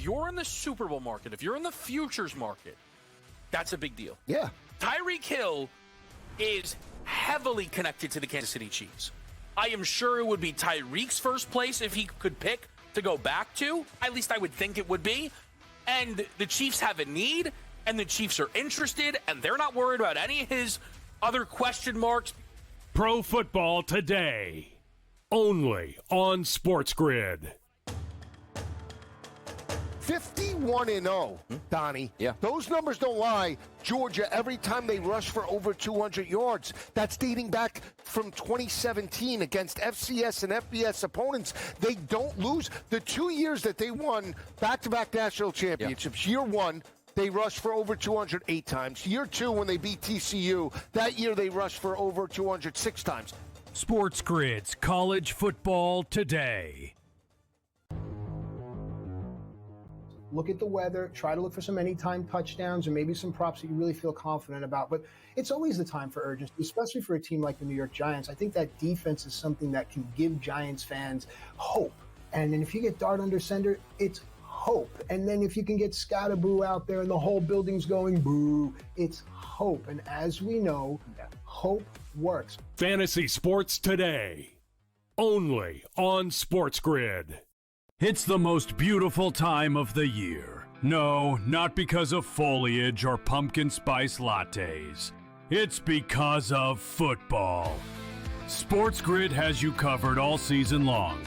you're in the Super Bowl market, if you're in the futures market, that's a big deal. Yeah. Tyreek Hill is heavily connected to the Kansas City Chiefs. I am sure it would be Tyreek's first place if he could pick to go back to. At least I would think it would be. And the Chiefs have a need, and the Chiefs are interested, and they're not worried about any of his other question marks. Pro Football Today, only on SportsGrid. 51-0, Donnie. Yeah. Those numbers don't lie. Georgia, every time they rush for over 200 yards, that's dating back from 2017 against FCS and FBS opponents. They don't lose. The 2 years that they won back-to-back national championships, year one, they rushed for over 208 times. Year two, when they beat TCU, that year they rushed for over 206 times. SportsGrid's College Football Today. Look at the weather, try to look for some anytime touchdowns or maybe some props that you really feel confident about. But it's always the time for urgency, especially for a team like the New York Giants. I think that defense is something that can give Giants fans hope. And then if you get Dart under center, it's hope. And then if you can get Scatterboo out there and the whole building's going boo, it's hope. And as we know, hope works. Fantasy Sports Today, only on SportsGrid. It's the most beautiful time of the year. No, not because of foliage or pumpkin spice lattes. It's because of football. SportsGrid has you covered all season long,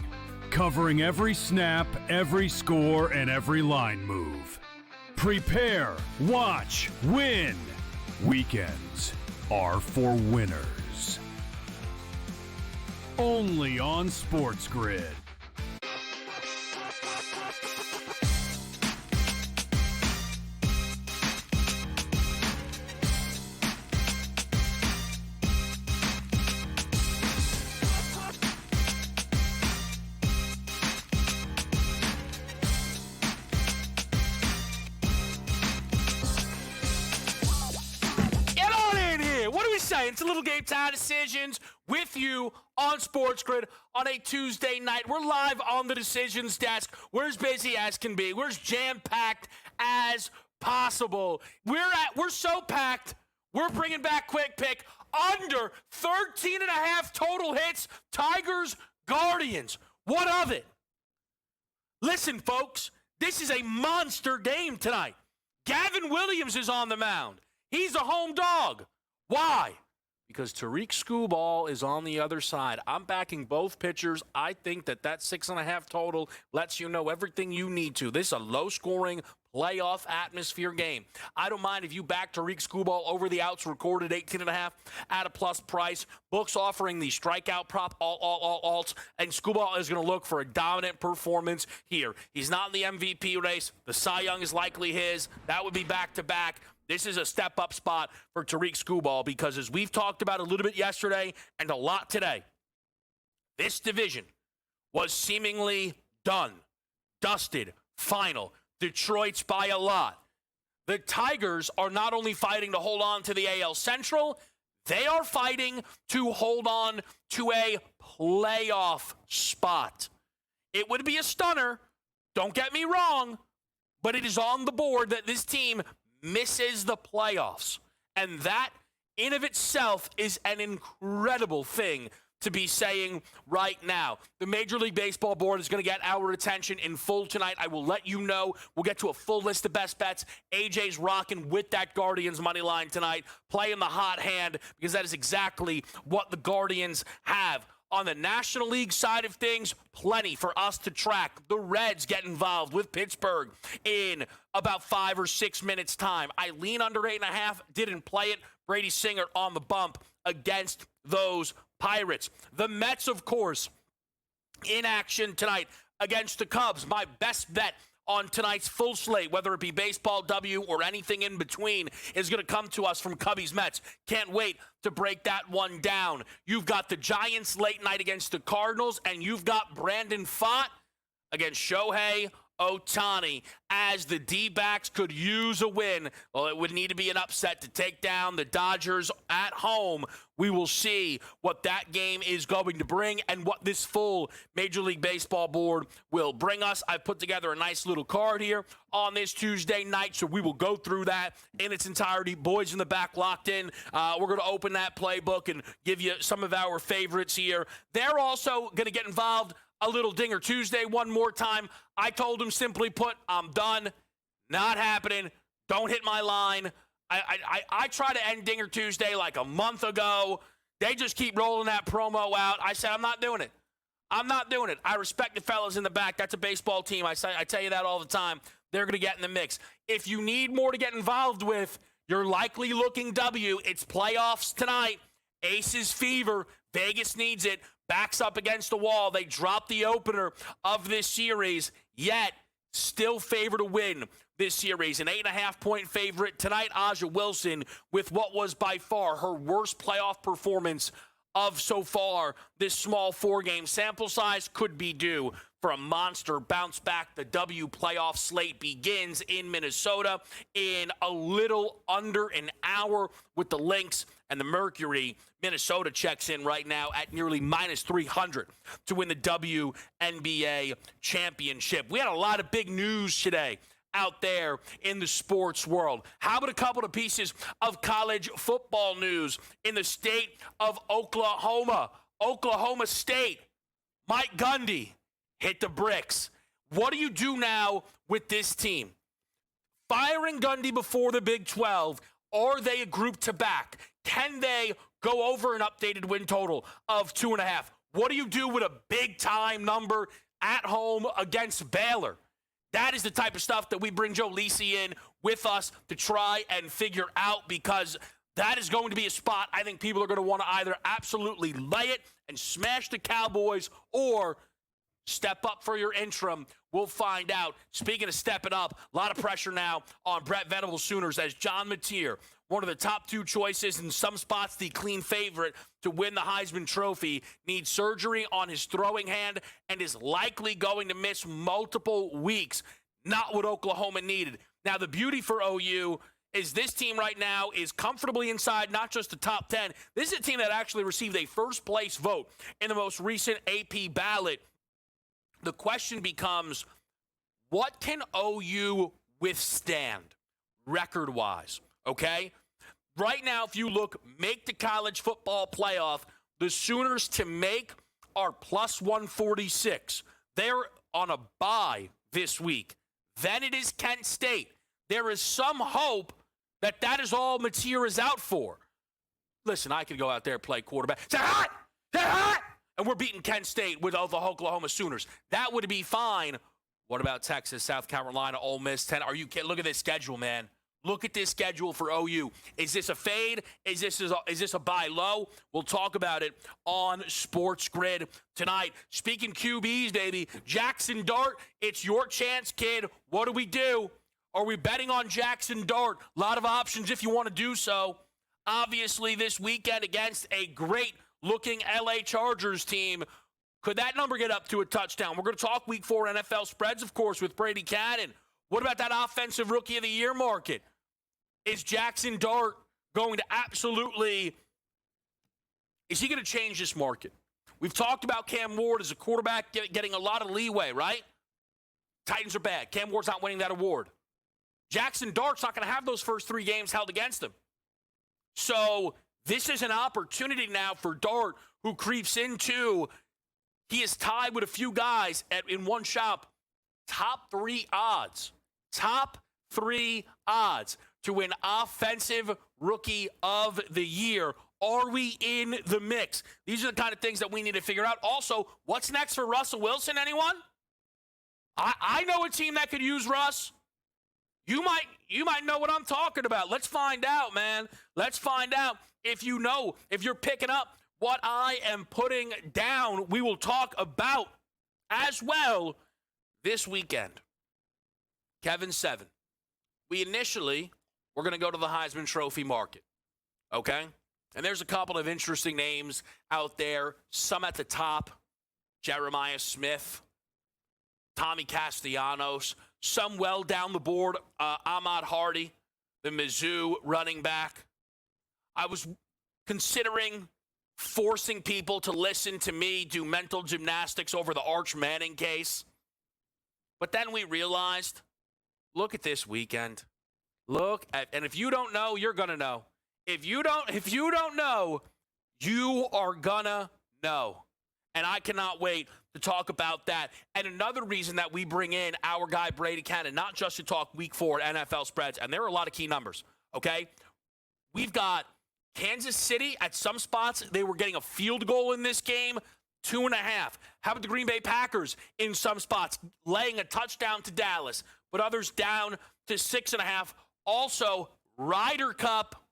covering every snap, every score, and every line move. Prepare, watch, win. Weekends are for winners. Only on SportsGrid. It's a little Game Time Decisions with you on SportsGrid on a Tuesday night. We're live on the decisions desk. We're as busy as can be. We're as jam-packed as possible. We're so packed, we're bringing back Quick Pick. Under 13.5 total hits, Tigers, Guardians. What of it? Listen, folks, this is a monster game tonight. Gavin Williams is on the mound. He's a home dog. Why? Because Tariq Skubal is on the other side. I'm backing both pitchers. I think that 6.5 total lets you know everything you need to. This is a low-scoring, playoff atmosphere game. I don't mind if you back Tariq Skubal over the outs recorded 18.5 at a plus price. Books offering the strikeout prop, all alts, and Skubal is going to look for a dominant performance here. He's not in the MVP race. The Cy Young is likely his. That would be back-to-back. This is a step-up spot for Tariq Skubal because, as we've talked about a little bit yesterday and a lot today, this division was seemingly done, dusted, final. Detroit's by a lot. The Tigers are not only fighting to hold on to the AL Central, they are fighting to hold on to a playoff spot. It would be a stunner, don't get me wrong, but it is on the board that this team misses the playoffs. And that, in of itself, is an incredible thing to be saying right now. The Major League Baseball board is going to get our attention in full tonight. I will let you know. We'll get to a full list of best bets. AJ's rocking with that Guardians money line tonight, playing the hot hand, because that is exactly what the Guardians have. On the National League side of things, plenty for us to track. The Reds get involved with Pittsburgh in about 5 or 6 minutes' time. I lean under 8.5, didn't play it. Brady Singer on the bump against those Pirates. The Mets, of course, in action tonight against the Cubs. My best bet on tonight's full slate, whether it be baseball, W, or anything in between, is going to come to us from Cubbies Mets. Can't wait to break that one down. You've got the Giants late night against the Cardinals, and you've got Brandon Pfaadt against Shohei Ohtani, as the D-backs could use a win. Well, it would need to be an upset to take down the Dodgers at home. We will see what that game is going to bring and what this full Major League Baseball board will bring us. I've put together a nice little card here on this Tuesday night, so we will go through that in its entirety. Boys in the back locked in. We're going to open that playbook and give you some of our favorites here. They're also going to get involved a little Dinger Tuesday one more time. I told him, simply put, I'm done. Not happening. Don't hit my line. I tried to end Dinger Tuesday like a month ago. They just keep rolling that promo out. I said, I'm not doing it. I'm not doing it. I respect the fellas in the back. That's a baseball team. I tell you that all the time. They're going to get in the mix. If you need more to get involved with, you're likely looking W. It's playoffs tonight. Aces fever. Vegas needs it. Backs up against the wall. They dropped the opener of this series, yet still favor to win this series. An 8.5-point favorite tonight, Aja Wilson, with what was by far her worst playoff performance of so far. This small 4-game sample size could be due for a monster bounce back. The W playoff slate begins in Minnesota in a little under an hour with the Lynx and the Mercury. Minnesota checks in right now at nearly minus 300 to win the WNBA championship. We had a lot of big news today out there in the sports world. How about a couple of pieces of college football news in the state of Oklahoma? Oklahoma State, Mike Gundy hit the bricks. What do you do now with this team? Firing Gundy before the Big 12, are they a group to back? Can they go over an updated win total of 2.5? What do you do with a big-time number at home against Baylor? That is the type of stuff that we bring Joe Lisi in with us to try and figure out, because that is going to be a spot I think people are going to want to either absolutely lay it and smash the Cowboys or step up for your interim. We'll find out. Speaking of stepping up, a lot of pressure now on Brett Venables Sooners as John Mateer, one of the top 2 choices, in some spots the clean favorite to win the Heisman Trophy, needs surgery on his throwing hand and is likely going to miss multiple weeks. Not what Oklahoma needed. Now, the beauty for OU is this team right now is comfortably inside not just the top 10. This is a team that actually received a first-place vote in the most recent AP ballot. The question becomes, what can OU withstand record-wise? Okay? Right now, if you look, make the college football playoff, the Sooners to make are plus 146. They're on a bye this week. Then it is Kent State. There is some hope that that is all Mateer is out for. Listen, I could go out there and play quarterback. Say hot! Say hot! And we're beating Kent State with the Oklahoma Sooners. That would be fine. What about Texas, South Carolina, Ole Miss? 10? Are you kidding? Look at this schedule, man. Look at this schedule for OU. Is this a fade? Is this a buy low? We'll talk about it on SportsGrid tonight. Speaking QBs, baby, Jackson Dart, it's your chance, kid. What do we do? Are we betting on Jackson Dart? A lot of options if you want to do so. Obviously, this weekend against a great-looking LA Chargers team, could that number get up to a touchdown? We're going to talk Week 4 NFL spreads, of course, with Brady Cannon. What about that Offensive Rookie of the Year market? Is Jackson Dart going to is he going to change this market? We've talked about Cam Ward as a quarterback getting a lot of leeway, right? Titans are bad. Cam Ward's not winning that award. Jackson Dart's not going to have those first 3 games held against him. So this is an opportunity now for Dart, who creeps into, he is tied with a few guys in one shop, top 3 odds to win Offensive Rookie of the Year. Are we in the mix? These are the kind of things that we need to figure out. Also, what's next for Russell Wilson, anyone? I know a team that could use Russ. You might know what I'm talking about. Let's find out, man. Let's find out. If you're picking up what I am putting down, we will talk about as well this weekend. Kevin 7. We initially were going to go to the Heisman Trophy market, okay? And there's a couple of interesting names out there, some at the top. Jeremiah Smith, Tommy Castellanos, some well down the board, Ahmad Hardy, the Mizzou running back. I was considering forcing people to listen to me do mental gymnastics over the Arch Manning case. But then we realized, look at this weekend. And if you don't know, you're going to know. If you don't know, you are going to know. And I cannot wait to talk about that. And another reason that we bring in our guy Brady Cannon, not just to talk week 4 NFL spreads, and there are a lot of key numbers, okay? We've got Kansas City at some spots. They were getting a field goal in this game, 2.5. How about the Green Bay Packers in some spots, laying a touchdown to Dallas, but others down to 6.5. Also, Ryder Cup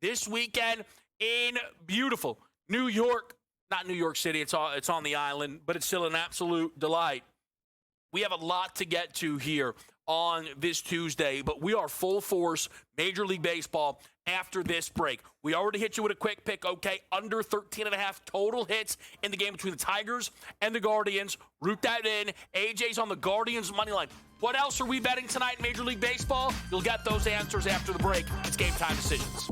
this weekend in beautiful New York, not New York City, it's on the island, but it's still an absolute delight. We have a lot to get to here on this Tuesday, but we are full force Major League Baseball after this break. We already hit you with a quick pick, okay? Under 13.5 total hits in the game between the Tigers and the Guardians. Root that in. AJ's on the Guardians money line. What else are we betting tonight in Major League Baseball? You'll get those answers after the break. It's Game Time Decisions.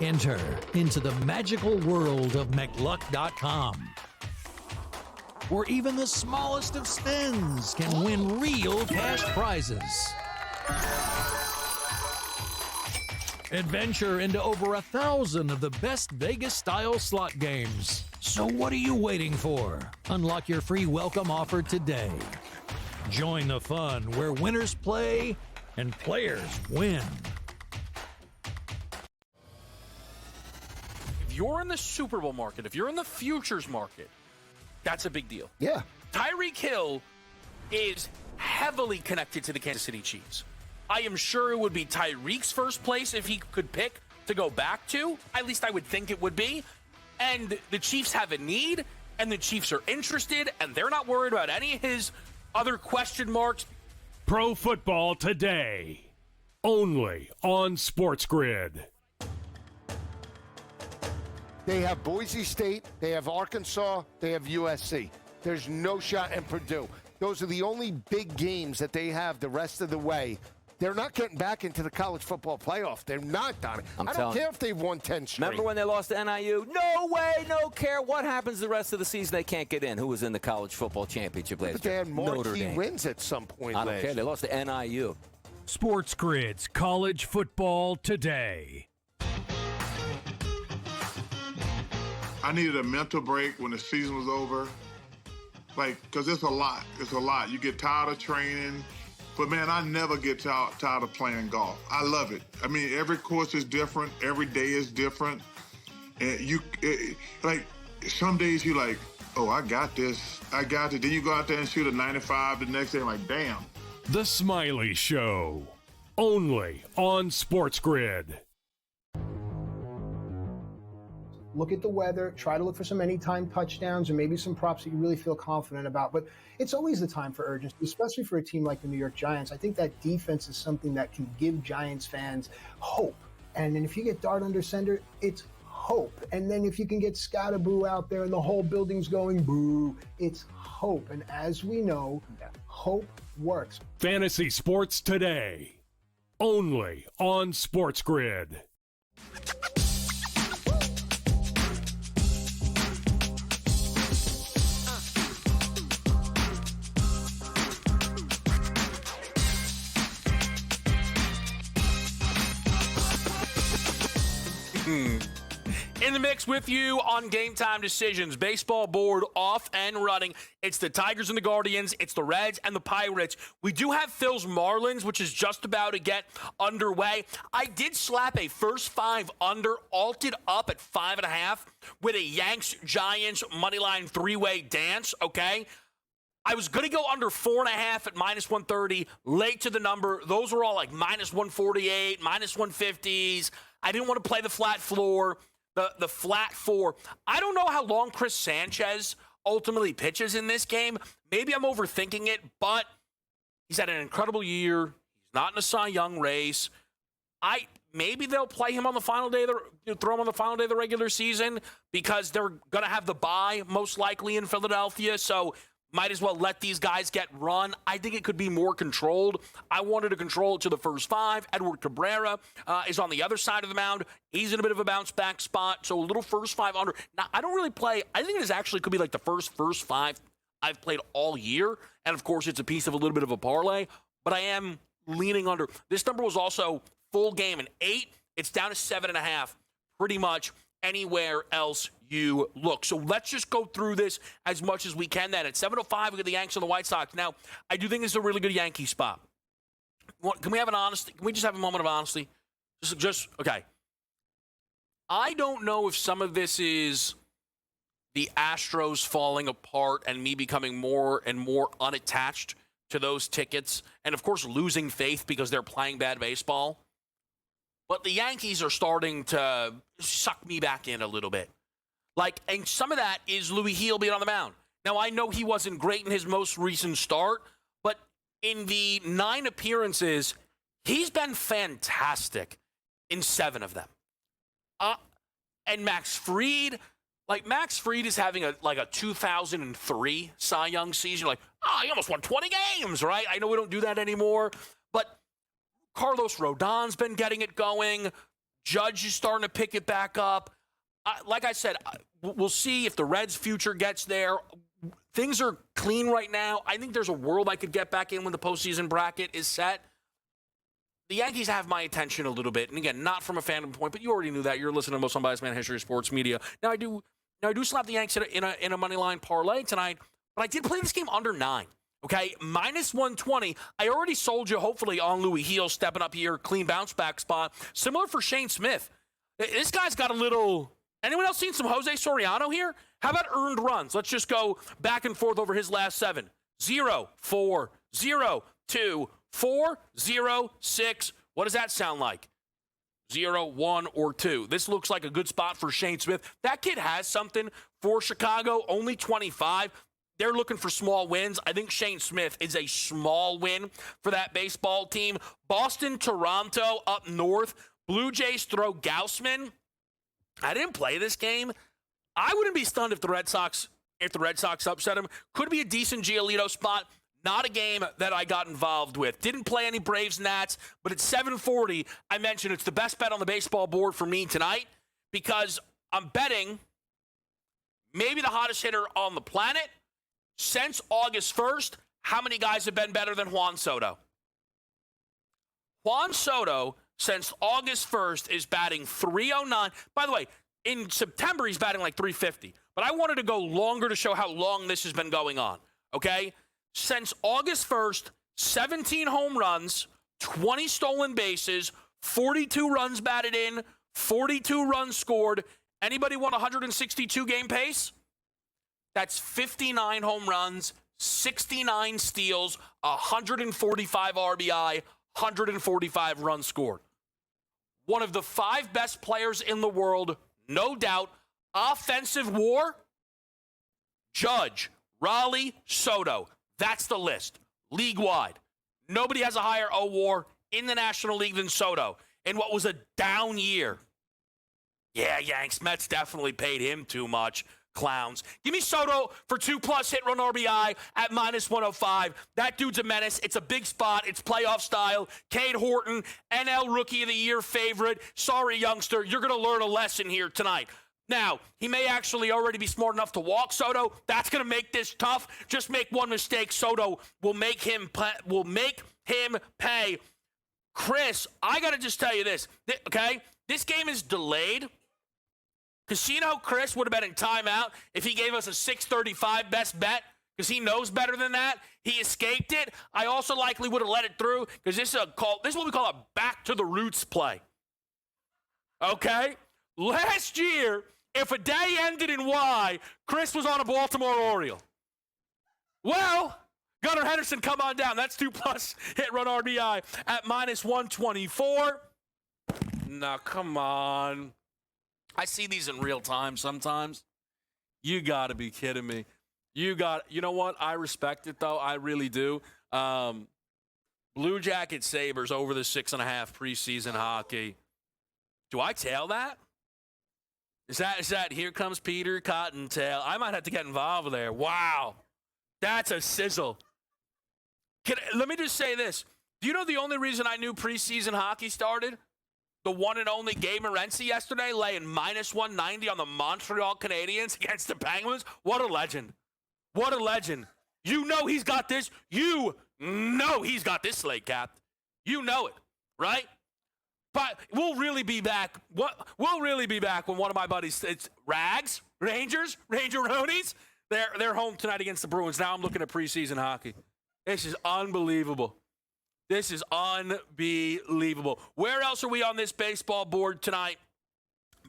Enter into the magical world of McLuck.com, where even the smallest of spins can win real cash prizes. Adventure into over 1,000 of the best Vegas-style slot games. So what are you waiting for? Unlock your free welcome offer today. Join the fun where winners play and players win. You're in the Super Bowl market, if you're in the futures market, that's a big deal. Yeah. Tyreek Hill is heavily connected to the Kansas City Chiefs. I am sure it would be Tyreek's first place if he could pick to go back to. At least I would think it would be. And the Chiefs have a need, and the Chiefs are interested, and they're not worried about any of his other question marks. Pro Football Today. Only on SportsGrid. They have Boise State, they have Arkansas, they have USC. There's no shot in Purdue. Those are the only big games that they have the rest of the way. They're not getting back into the college football playoff. They're not, Donnie. I don't care if they've won 10 straight. Remember when they lost to NIU? No way, no care. What happens the rest of the season? They can't get in. Who was in the college football championship last year? But they had marquee wins at some point. I don't care. They lost to NIU. SportsGrid's College Football Today. I needed a mental break when the season was over. Because it's a lot. It's a lot. You get tired of training. But, man, I never get tired of playing golf. I love it. I mean, every course is different. Every day is different. And some days you're like, oh, I got this. I got it. Then you go out there and shoot a 95 the next day. I'm like, damn. The Smiley Show. Only on SportsGrid. Look at the weather, try to look for some anytime touchdowns or maybe some props that you really feel confident about. But it's always the time for urgency, especially for a team like the New York Giants. I think that defense is something that can give Giants fans hope. And then if you get Dart under center, it's hope. And then if you can get Scottaboo out there and the whole building's going boo, it's hope. And as we know, hope works. Fantasy Sports Today. Only on SportsGrid. In the mix with you on Game Time Decisions. Baseball board off and running. It's the Tigers and the Guardians. It's the Reds and the Pirates. We do have Phil's Marlins, which is just about to get underway. I did slap a first 5 under, alted up at 5.5 with a Yanks-Giants moneyline 3-way dance, okay? I was going to go under 4.5 at minus 130, late to the number. Those were all like minus 148, minus 150s. I didn't want to play the flat floor, the flat 4. I don't know how long Chris Sanchez ultimately pitches in this game. Maybe I'm overthinking it, but he's had an incredible year. He's not in a Cy Young race. Maybe they'll play him on the final day, throw him on the final day of the regular season because they're going to have the bye most likely in Philadelphia. So might as well let these guys get run. I think it could be more controlled. I wanted to control it to the first 5. Edward Cabrera is on the other side of the mound. He's in a bit of a bounce back spot. So a little first 5 under. Now, I don't really play. I think this actually could be like the first 5 I've played all year. And of course, it's a piece of a little bit of a parlay. But I am leaning under. This number was also full game and 8. It's down to 7.5. Pretty much anywhere else you look. So let's just go through this as much as we can then. At 7:05, we got the Yanks and the White Sox. Now, I do think this is a really good Yankee spot. Can we have an honesty? Can we just have a moment of honesty? Just okay. I don't know if some of this is the Astros falling apart and me becoming more and more unattached to those tickets, and of course losing faith because they're playing bad baseball. But the Yankees are starting to suck me back in a little bit. And some of that is Louis Heel being on the mound. Now, I know he wasn't great in his most recent start, but in the 9 appearances, he's been fantastic in 7 of them. And Max Fried, Max Fried is having a 2003 Cy Young season. He almost won 20 games, right? I know we don't do that anymore, but Carlos Rodon's been getting it going. Judge is starting to pick it back up. Like I said, we'll see if the Reds' future gets there. Things are clean right now. I think there's a world I could get back in when the postseason bracket is set. The Yankees have my attention a little bit. And again, not from a fandom point, but you already knew that. You're listening to Most Unbiased Man History of Sports Media. Now, I do slap the Yanks in a money line parlay tonight, but I did play this game under 9. Okay, minus 120. I already sold you, hopefully, on Louis Heel stepping up here, clean bounce back spot. Similar for Shane Smith. This guy's got a little. Anyone else seen some Jose Soriano here? How about earned runs? Let's just go back and forth over his last 7. 0, 4, 0, 2, 4, 0, 6. What does that sound like? 0, 1, or 2. This looks like a good spot for Shane Smith. That kid has something for Chicago, only 25. They're looking for small wins. I think Shane Smith is a small win for that baseball team. Boston, Toronto up north. Blue Jays throw Gaussman. I didn't play this game. I wouldn't be stunned if the Red Sox upset him. Could be a decent Giolito spot. Not a game that I got involved with. Didn't play any Braves Nats, but at 7:40, I mentioned it's the best bet on the baseball board for me tonight because I'm betting maybe the hottest hitter on the planet since August 1st. How many guys have been better than Juan Soto? Juan Soto, since August 1st, is batting .309. By the way, in September, he's batting like .350. But I wanted to go longer to show how long this has been going on, okay? Since August 1st, 17 home runs, 20 stolen bases, 42 runs batted in, 42 runs scored. Anybody want 162 game pace? That's 59 home runs, 69 steals, 145 RBI, 145 runs scored. One of the 5 best players in the world, no doubt. Offensive WAR, Judge, Raleigh, Soto. That's the list, league-wide. Nobody has a higher WAR in the National League than Soto in what was a down year. Yeah, Yanks, Mets definitely paid him too much. Clowns. Give me Soto for 2+ hit run RBI at minus 105. That dude's a menace. It's a big spot. It's playoff style. Cade Horton, NL Rookie of the Year favorite. Sorry, youngster. You're going to learn a lesson here tonight. Now, he may actually already be smart enough to walk Soto. That's going to make this tough. Just make one mistake. Soto will make him pay. Chris, I got to just tell you this, okay? This game is delayed. Casino Chris would have been in timeout if he gave us a 635 best bet because he knows better than that. He escaped it. I also likely would have let it through because this is what we call a back to the roots play. Okay? Last year, if a day ended in Y, Chris was on a Baltimore Oriole. Well, Gunnar Henderson, come on down. That's 2+ hit run RBI at -124. Now, come on. I see these in real time sometimes. You got to be kidding me. You know what? I respect it, though. I really do. Blue Jacket Sabres over the 6.5 preseason hockey. Do I tail that? Is that here comes Peter Cottontail? I might have to get involved there. Wow. That's a sizzle. Let me just say this. Do you know the only reason I knew preseason hockey started? The one and only Gabe Morency yesterday laying -190 on the Montreal Canadiens against the Penguins. What a legend. What a legend. You know he's got this. You know he's got this, slate cap. You know it, right? But we'll really be back. We'll really be back when one of my buddies, it's Rags, Rangeronies. They're home tonight against the Bruins. Now I'm looking at preseason hockey. This is unbelievable. This is unbelievable. Where else are we on this baseball board tonight?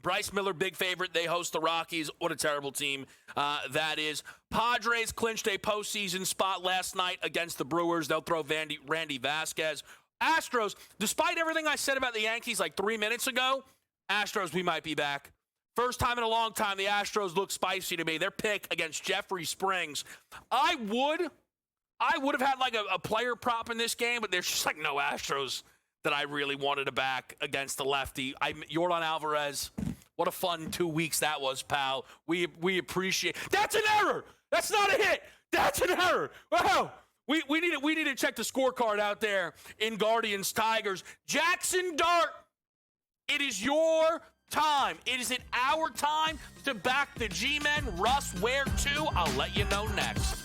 Bryce Miller, big favorite. They host the Rockies. What a terrible team that is. Padres clinched a postseason spot last night against the Brewers. They'll throw Randy Vasquez. Astros, despite everything I said about the Yankees like 3 minutes ago, Astros, we might be back. First time in a long time, the Astros look spicy to me. Their pick against Jeffrey Springs. I would have had like a player prop in this game, but there's just like no Astros that I really wanted to back against the lefty. Yordan Alvarez, what a fun 2 weeks that was, pal. We appreciate. That's an error. That's not a hit. That's an error. Wow. We need to check the scorecard out there in Guardians Tigers. Jackson Dart, it is your time. It is our time to back the G-Men. Russ, where to? I'll let you know next.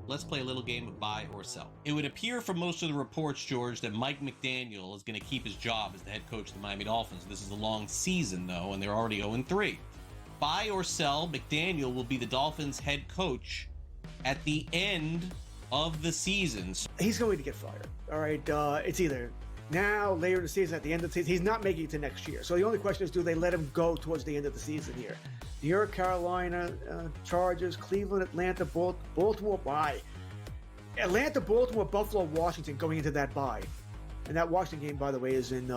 Let's play a little game of buy or sell. It would appear from most of the reports, George, that Mike McDaniel is going to keep his job as the head coach of the Miami Dolphins. This is a long season, though, and they're already 0-3. Buy or sell, McDaniel will be the Dolphins' head coach at the end of the season. He's going to get fired. All right, it's either now, later in the season, at the end of the season. He's not making it to next year. So the only question is, do they let him go towards the end of the season here? New York, Carolina, Chargers, Cleveland, Atlanta, Baltimore, bye. Atlanta, Baltimore, Buffalo, Washington going into that bye. And that Washington game, by the way, is in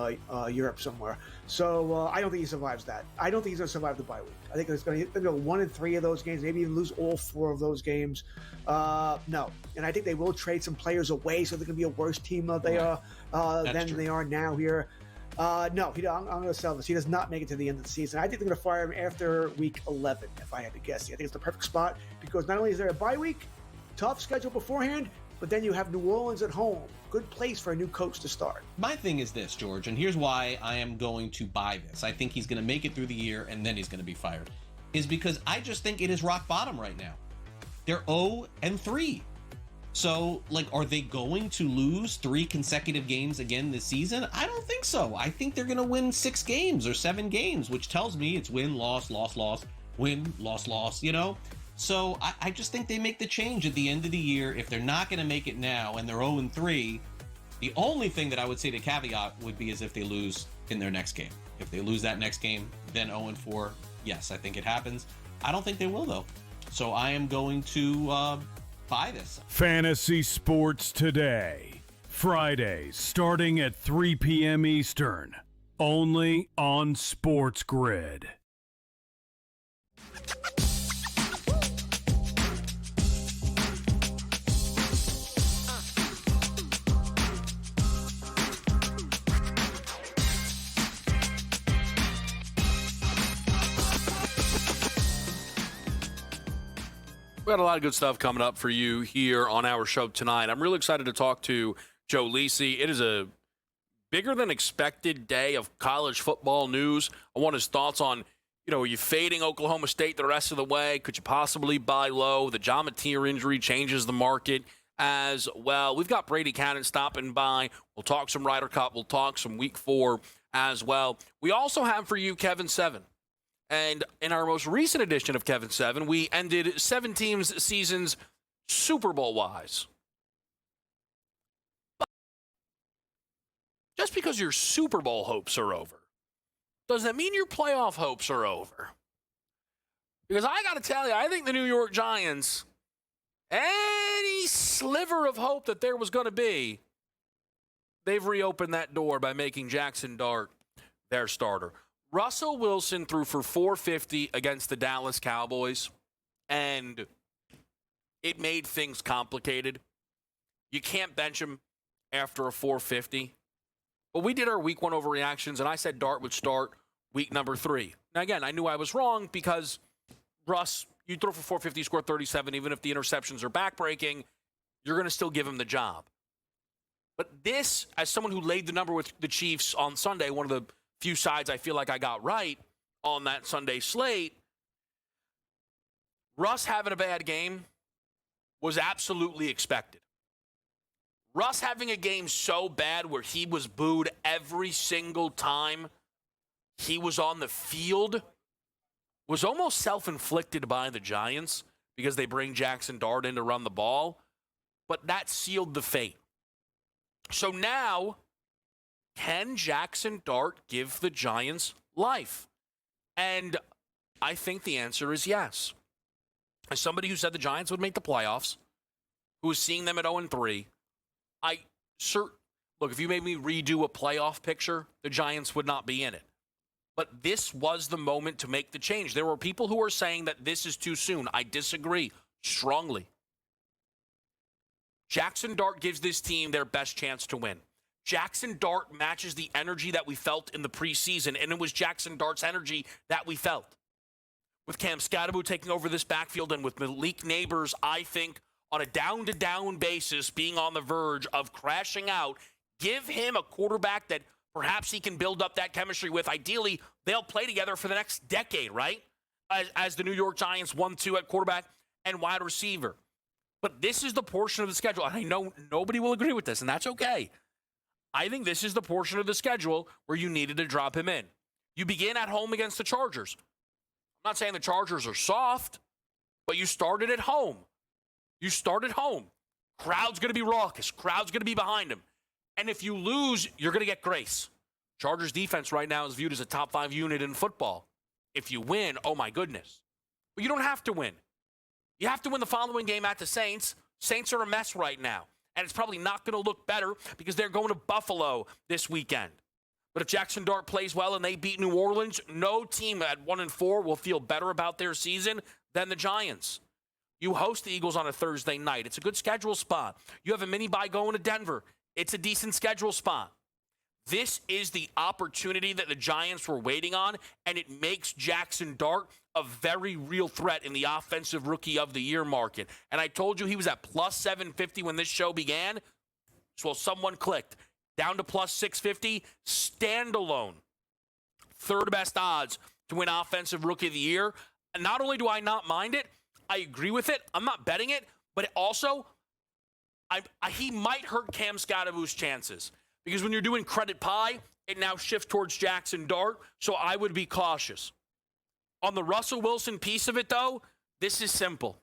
Europe somewhere. So I don't think he survives that. I don't think he's going to survive the bye week. I think it's going to go 1-3 of those games, maybe even lose all 4 of those games. No. And I think they will trade some players away so they're going to be a worse team than they are now here. No, I'm going to sell this. He does not make it to the end of the season. I think they're going to fire him after week 11, if I had to guess. I think it's the perfect spot because not only is there a bye week, tough schedule beforehand, but then you have New Orleans at home. Good place for a new coach to start. My thing is this, George, and here's why I am going to buy this. I think he's going to make it through the year and then he's going to be fired. Is because I just think it is rock bottom right now. They're 0-3. So, are they going to lose 3 consecutive games again this season? I don't think so. I think they're going to win 6 games or 7 games, which tells me it's win, loss, loss, loss, win, loss, loss, So I just think they make the change at the end of the year. If they're not going to make it now and they're 0-3, the only thing that I would say to caveat would be is if they lose in their next game. If they lose that next game, then 0-4, yes, I think it happens. I don't think they will, though. So I am going to buy this. Fantasy Sports Today. Fridays starting at 3 p.m. Eastern. Only on SportsGrid. We got a lot of good stuff coming up for you here on our show tonight. I'm really excited to talk to Joe Lisi. It is a bigger than expected day of college football news. I want his thoughts on, are you fading Oklahoma State the rest of the way? Could you possibly buy low? The John Mateer injury changes the market. as well. We've got Brady Cannon stopping by. We'll talk some Ryder Cup. We'll talk some Week 4 as well. We also have for you Kevin 7. And in our most recent edition of Kevin 7, we ended 7 teams' seasons Super Bowl-wise. But just because your Super Bowl hopes are over, does that mean your playoff hopes are over? Because I got to tell you, I think the New York Giants, any sliver of hope that there was going to be, they've reopened that door by making Jackson Dart their starter. Russell Wilson threw for 450 against the Dallas Cowboys, and it made things complicated. You can't bench him after a 450. But we did our week 1 overreactions, and I said Dart would start week number 3. Now, again, I knew I was wrong because Russ, you throw for 450, score 37, even if the interceptions are backbreaking, you're going to still give him the job. But this, as someone who laid the number with the Chiefs on Sunday, one of the few sides I feel like I got right on that Sunday slate, Russ having a bad game was absolutely expected. Russ having a game so bad where he was booed every single time he was on the field was almost self-inflicted by the Giants because they bring Jackson Dart in to run the ball, but that sealed the fate. So now, can Jackson Dart give the Giants life? And I think the answer is yes. As somebody who said the Giants would make the playoffs, who was seeing them at 0-3, look, if you made me redo a playoff picture, the Giants would not be in it. But this was the moment to make the change. There were people who were saying that this is too soon. I disagree strongly. Jackson Dart gives this team their best chance to win. Jackson Dart matches the energy that we felt in the preseason, and it was Jackson Dart's energy that we felt. With Cam Scatterbo taking over this backfield and with Malik Neighbors, I think, on a down-to-down basis, being on the verge of crashing out, give him a quarterback that perhaps he can build up that chemistry with. Ideally, they'll play together for the next decade, right? As the New York Giants 1-2 at quarterback and wide receiver. But this is the portion of the schedule, and I know nobody will agree with this, and that's okay. I think this is the portion of the schedule where you needed to drop him in. You begin at home against the Chargers. I'm not saying the Chargers are soft, but you started at home. You start at home. Crowd's going to be raucous. Crowd's going to be behind him. And if you lose, you're going to get grace. Chargers defense right now is viewed as a top 5 unit in football. If you win, oh my goodness. But you don't have to win. You have to win the following game at the Saints. Saints are a mess right now. And it's probably not going to look better because they're going to Buffalo this weekend. But if Jackson Dart plays well and they beat New Orleans, no team at 1-4 will feel better about their season than the Giants. You host the Eagles on a Thursday night. It's a good schedule spot. You have a mini-bye going to Denver. It's a decent schedule spot. This is the opportunity that the Giants were waiting on, and it makes Jackson Dart a very real threat in the offensive rookie of the year market. And I told you he was at plus 750 when this show began. So someone clicked. Down to plus 650, standalone. Third best odds to win offensive rookie of the year. And not only do I not mind it, I agree with it. I'm not betting it, but it also, he might hurt Cam Scatterbo's chances. Because when you're doing credit pie, it now shifts towards Jackson Dart, so I would be cautious. On the Russell Wilson piece of it, though, this is simple.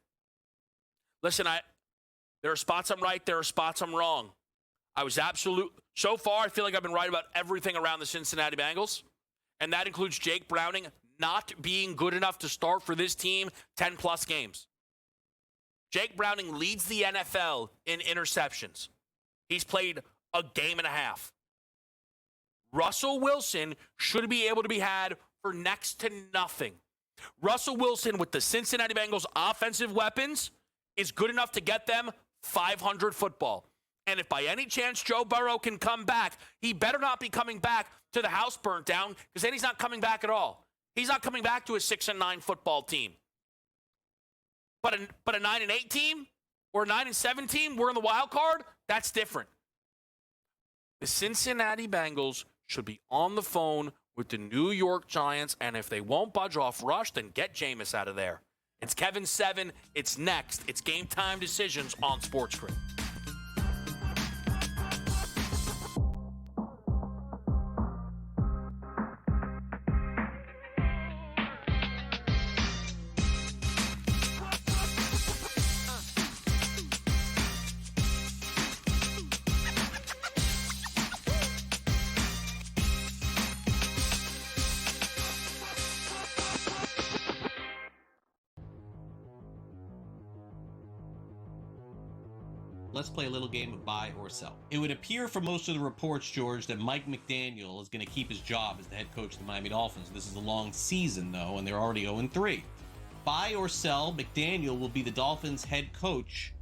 Listen, there are spots I'm right, there are spots I'm wrong. So far, I feel like I've been right about everything around the Cincinnati Bengals, and that includes Jake Browning not being good enough to start for this team 10-plus games. Jake Browning leads the NFL in interceptions. He's played a game and a half. Russell Wilson should be able to be had for next to nothing. Russell Wilson with the Cincinnati Bengals offensive weapons is good enough to get them 500 football. And if by any chance Joe Burrow can come back, he better not be coming back to the house burnt down, because then he's not coming back at all. He's not coming back to a 6-9 football team. But a 9-8 team or a 9-7 team, we're in the wild card, that's different. The Cincinnati Bengals should be on the phone with the New York Giants, and if they won't budge off Rush, then get Jameis out of there. It's Kevin 7. It's next. It's Game Time Decisions on SportsGrid. let's play a little game of buy or sell. It would appear from most of the reports, George, that Mike McDaniel is going to keep his job as the head coach of the Miami Dolphins. This is a long season, though, and they're already 0-3. Buy or sell, McDaniel will be the Dolphins head coach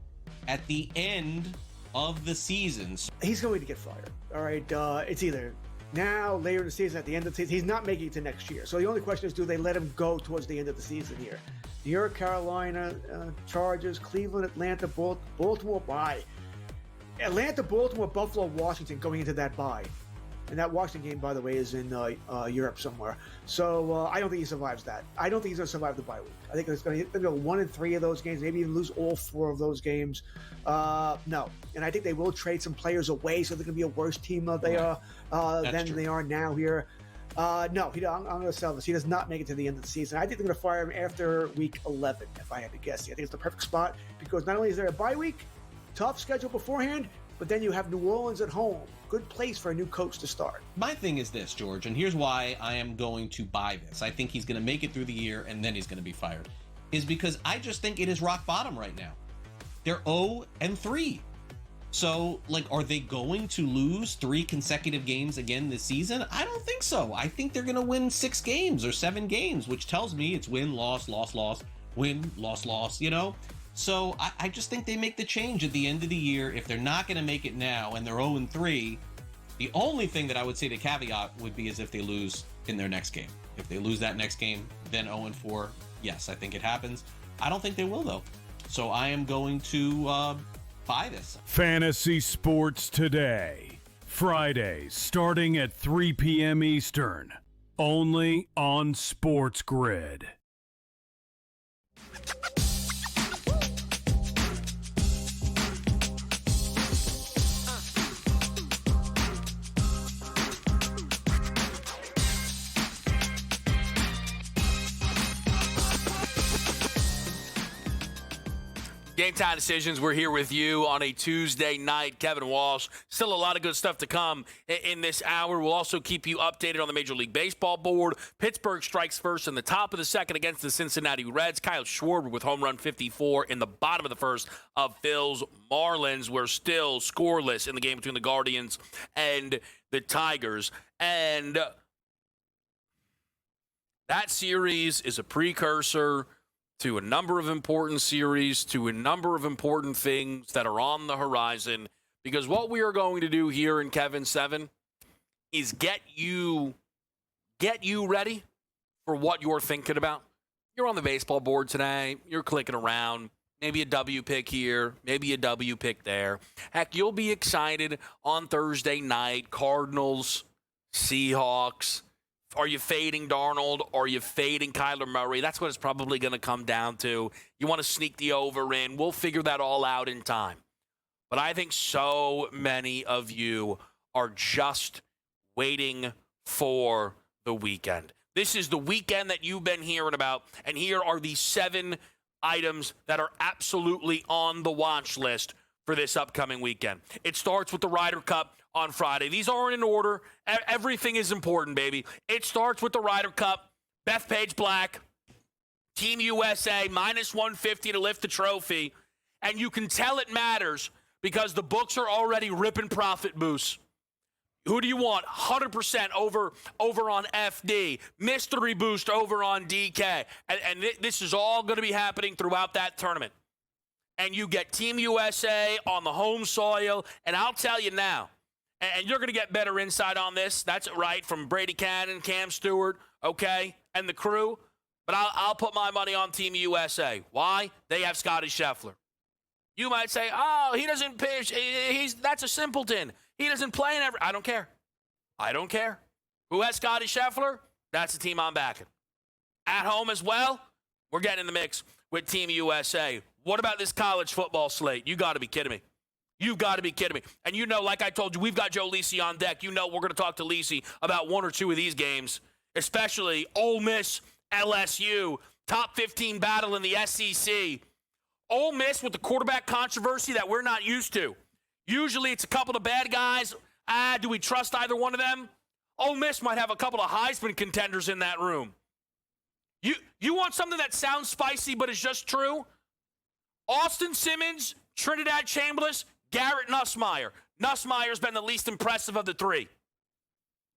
at the end of the season. He's going to get fired. All right. It's either now, later in the season, at the end of the season. He's not making it to next year. So the only question is, do they let him go towards the end of the season here? New York, Carolina, Chargers, Cleveland, Atlanta, Baltimore, bye. Atlanta, Baltimore, Buffalo, Washington going into that bye. And that Washington game, by the way, is in Europe somewhere. So I don't think he survives that. I don't think he's going to survive the bye week. I think it's going to go 1-3 of those games, maybe even lose all 4 of those games. No. And I think they will trade some players away, so they're going to be a worse team than they are now here. No, I'm going to sell this. He does not make it to the end of the season. I think they're going to fire him after week 11, if I had to guess. I think it's the perfect spot because not only is there a bye week, tough schedule beforehand, but then you have New Orleans at home. Good place for a new coach to start. My thing is this, George, and here's why I am going to buy this. I think he's going to make it through the year and then he's going to be fired. Is because I just think it is rock bottom right now. They're 0-3. So, are they going to lose 3 consecutive games again this season? I don't think so. I think they're going to win 6 games or 7 games, which tells me it's win, loss, loss, loss, win, loss, loss, So I just think they make the change at the end of the year. If they're not going to make it now and they're 0-3, the only thing that I would say to caveat would be is if they lose in their next game. If they lose that next game, then 0-4, yes, I think it happens. I don't think they will, though. So I am going to buy this. Fantasy Sports Today. Fridays starting at 3 p.m. Eastern. Only on SportsGrid. Game Time Decisions, we're here with you on a Tuesday night. Kevin Walsh, still a lot of good stuff to come in this hour. We'll also keep you updated on the Major League Baseball board. Pittsburgh strikes first in the top of the second against the Cincinnati Reds. Kyle Schwarber with home run 54 in the bottom of the first of Phil's Marlins. We're still scoreless in the game between the Guardians and the Tigers. And that series is a precursor to a number of important series, to a number of important things that are on the horizon. Because what we are going to do here in Kevin 7 is get you ready for what you're thinking about. You're on the baseball board today. You're clicking around. Maybe a W pick here, maybe a W pick there. Heck, you'll be excited on Thursday night. Cardinals, Seahawks. Are you fading Darnold? Are you fading Kyler Murray? That's what it's probably going to come down to. You want to sneak the over in. We'll figure that all out in time. But I think so many of you are just waiting for the weekend. This is the weekend that you've been hearing about, and here are the 7 items that are absolutely on the watch list for this upcoming weekend. It starts with the Ryder Cup on Friday. These aren't in order. Everything is important, baby. It starts with the Ryder Cup. Bethpage Black, Team USA, minus 150 to lift the trophy. And you can tell it matters because the books are already ripping profit boosts. Who do you want? 100% over on FD. Mystery boost over on DK. And this is all going to be happening throughout that tournament. And you get Team USA on the home soil. And I'll tell you now, and you're going to get better insight on this. That's right, from Brady Cannon, Cam Stewart, okay, and the crew. But I'll put my money on Team USA. Why? They have Scotty Scheffler. You might say, oh, he doesn't pitch. That's a simpleton. He doesn't play in every. I don't care. I don't care. Who has Scotty Scheffler? That's the team I'm backing. At home as well, we're getting in the mix with Team USA. What about this college football slate? You got to be kidding me. You've got to be kidding me. And you know, like I told you, we've got Joe Lisi on deck. You know we're going to talk to Lisi about 1 or 2 of these games, especially Ole Miss, LSU, top 15 battle in the SEC. Ole Miss with the quarterback controversy that we're not used to. Usually it's a couple of bad guys. Do we trust either one of them? Ole Miss might have a couple of Heisman contenders in that room. You want something that sounds spicy but is just true? Austin Simmons, Trinidad Chambliss, Garrett Nussmeier. Nussmeier's been the least impressive of the three.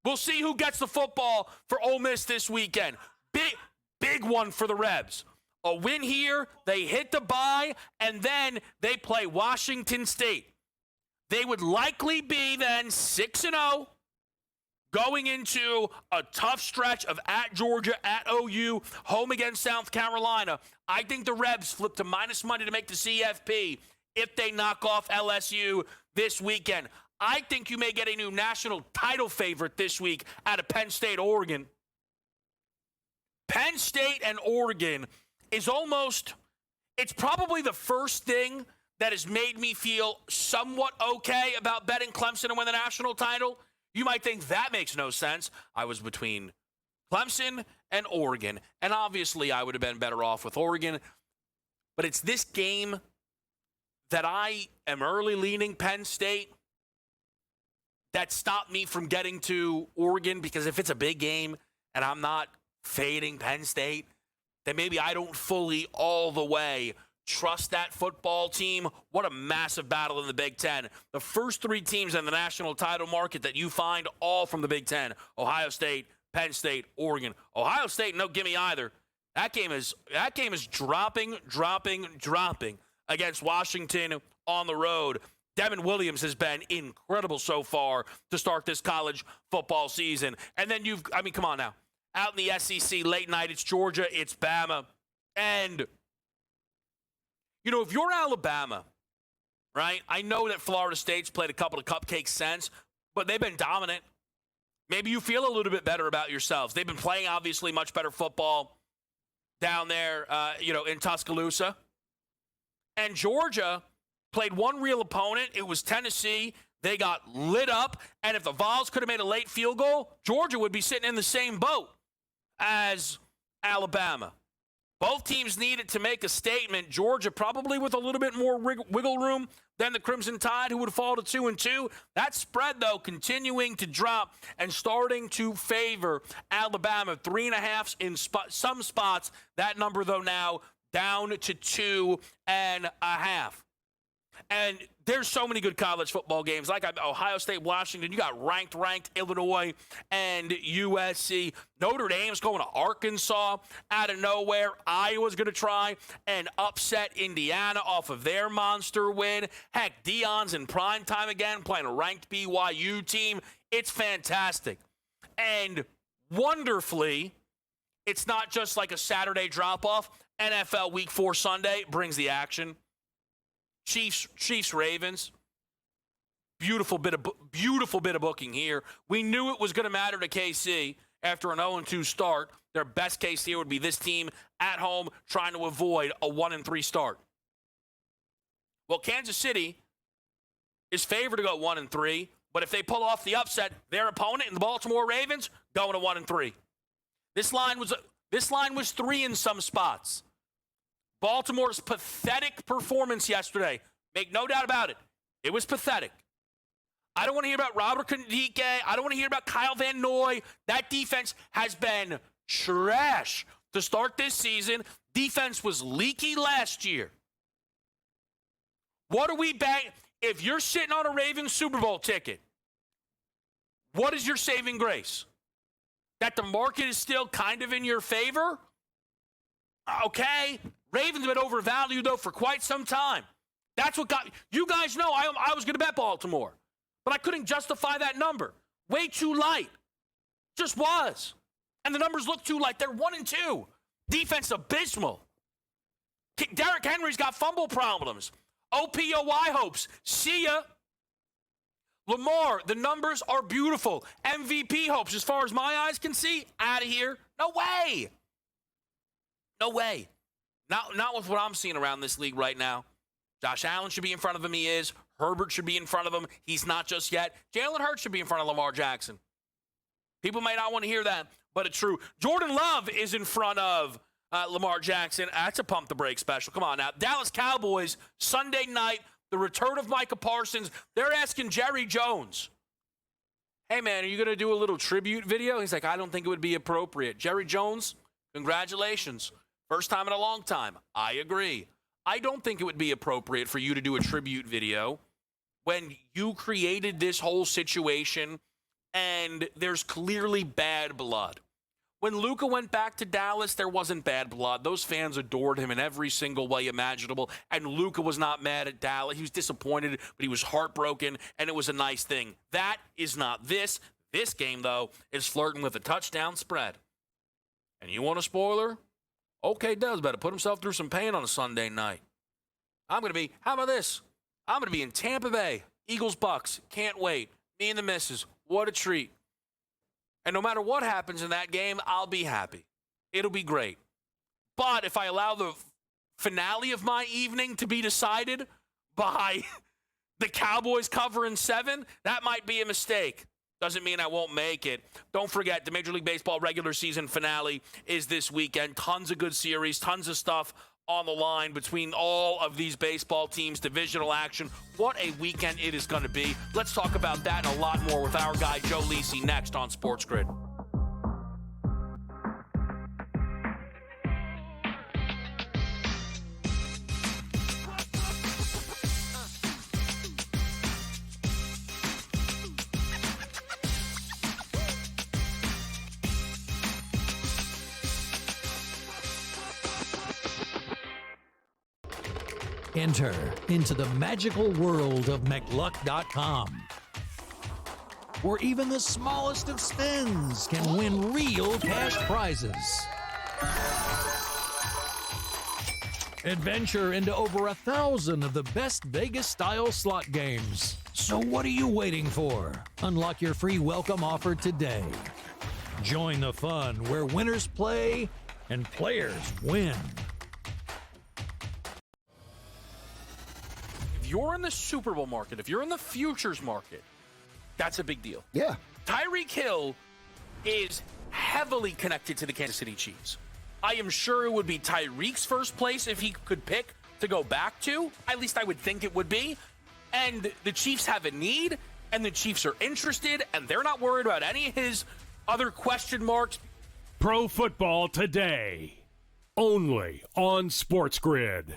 We'll see who gets the football for Ole Miss this weekend. Big one for the Rebs. A win here, they hit the bye, and then they play Washington State. They would likely be then 6-0 going into a tough stretch of at Georgia, at OU, home against South Carolina. I think the Rebs flip to minus money to make the CFP if they knock off LSU this weekend. I think you may get a new national title favorite this week out of Penn State, Oregon. Penn State and Oregon is it's probably the first thing that has made me feel somewhat okay about betting Clemson to win the national title. You might think that makes no sense. I was between Clemson and Oregon, and obviously I would have been better off with Oregon. But it's this game that I am early leaning Penn State that stopped me from getting to Oregon, because if it's a big game and I'm not fading Penn State, then maybe I don't fully all the way trust that football team. What a massive battle in the Big Ten. The first three teams in the national title market that you find, all from the Big Ten: Ohio State, Penn State, Oregon. Ohio State, no gimme either. That game is dropping against Washington on the road. Devin Williams has been incredible so far to start this college football season. And then come on now. Out in the SEC late night, it's Georgia, it's Bama. And, if you're Alabama, right, I know that Florida State's played a couple of cupcake cents, but they've been dominant. Maybe you feel a little bit better about yourselves. They've been playing, obviously, much better football down there, in Tuscaloosa. And Georgia played one real opponent. It was Tennessee. They got lit up. And if the Vols could have made a late field goal, Georgia would be sitting in the same boat as Alabama. Both teams needed to make a statement. Georgia probably with a little bit more wiggle room than the Crimson Tide, who would fall to 2-2. That spread, though, continuing to drop and starting to favor Alabama. 3.5 in some spots. That number, though, now down to 2.5. And there's so many good college football games. Like Ohio State, Washington. You got ranked Illinois and USC. Notre Dame's going to Arkansas out of nowhere. Iowa's going to try and upset Indiana off of their monster win. Heck, Deion's in prime time again, playing a ranked BYU team. It's fantastic. And wonderfully, it's not just like a Saturday drop-off. NFL Week 4 Sunday brings the action. Chiefs, Ravens. Beautiful bit of booking here. We knew it was going to matter to KC after an 0-2 start. Their best case here would be this team at home trying to avoid a 1-3 start. Well, Kansas City is favored to go 1-3, but if they pull off the upset, their opponent in the Baltimore Ravens going to 1-3. This line was 3 in some spots. Baltimore's pathetic performance yesterday, make no doubt about it, it was pathetic. I don't want to hear about Robert Kandike. I don't want to hear about Kyle Van Noy. That defense has been trash to start this season. Defense was leaky last year. What are we betting? If you're sitting on a Ravens Super Bowl ticket, what is your saving grace? That the market is still kind of in your favor? Okay. Ravens have been overvalued, though, for quite some time. That's what got you guys know I was going to bet Baltimore, but I couldn't justify that number. Way too light. Just was. And the numbers look too light. They're 1-2. Defense abysmal. Derrick Henry's got fumble problems. OPOY hopes. See ya. Lamar, the numbers are beautiful. MVP hopes, as far as my eyes can see, out of here. No way. No way. Not with what I'm seeing around this league right now. Josh Allen should be in front of him. He is. Herbert should be in front of him. He's not just yet. Jalen Hurts should be in front of Lamar Jackson. People may not want to hear that, but it's true. Jordan Love is in front of Lamar Jackson. That's a pump the brakes special. Come on now. Dallas Cowboys, Sunday night, the return of Micah Parsons. They're asking Jerry Jones, hey, man, are you going to do a little tribute video? He's like, I don't think it would be appropriate. Jerry Jones, congratulations. First time in a long time. I agree. I don't think it would be appropriate for you to do a tribute video when you created this whole situation and there's clearly bad blood. When Luka went back to Dallas, there wasn't bad blood. Those fans adored him in every single way imaginable, and Luka was not mad at Dallas. He was disappointed, but he was heartbroken, and it was a nice thing. That is not this. This game, though, is flirting with a touchdown spread. And you want a spoiler? OK Dubs better put himself through some pain on a Sunday night. How about this? I'm going to be in Tampa Bay. Eagles-Bucks. Can't wait. Me and the missus. What a treat. And no matter what happens in that game, I'll be happy. It'll be great. But if I allow the finale of my evening to be decided by the Cowboys covering 7, that might be a mistake. Doesn't mean I won't make it. Don't forget, the Major League Baseball regular season finale is this weekend. Tons of good series, tons of stuff on the line between all of these baseball teams, divisional action. What a weekend it is going to be. Let's talk about that and a lot more with our guy Joe Lisi next on SportsGrid. Enter into the magical world of McLuck.com, where even the smallest of spins can win real cash prizes. Adventure into over 1,000 of the best Vegas-style slot games. So what are you waiting for? Unlock your free welcome offer today. Join the fun where winners play and players win. If you're in the Super Bowl market, if you're in the futures market, that's a big deal. Yeah. Tyreek Hill is heavily connected to the Kansas City Chiefs. I am sure it would be Tyreek's first place if he could pick to go back to. At least I would think it would be. And the Chiefs have a need, and the Chiefs are interested, and they're not worried about any of his other question marks. Pro Football Today. Only on SportsGrid.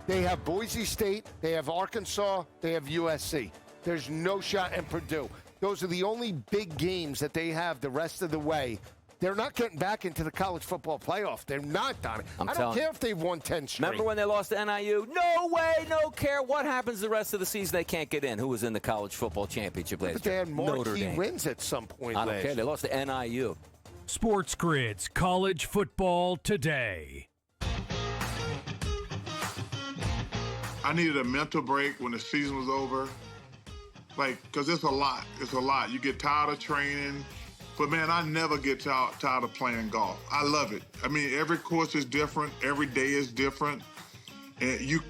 They have Boise State, they have Arkansas, they have USC. There's no shot in Purdue. Those are the only big games that they have the rest of the way. They're not getting back into the college football playoff. They're not, Donnie. I don't care if they've won 10 straight. Remember when they lost to NIU? No way, no care. What happens the rest of the season? They can't get in. Who was in the college football championship last year? But they had Notre marquee Dame. wins at some point I don't last care. year. They lost to NIU. SportsGrid's College Football Today. I needed a mental break when the season was over. Like, because it's a lot. It's a lot. You get tired of training. But, man, I never get tired of playing golf. I love it. I mean, every course is different. Every day is different. And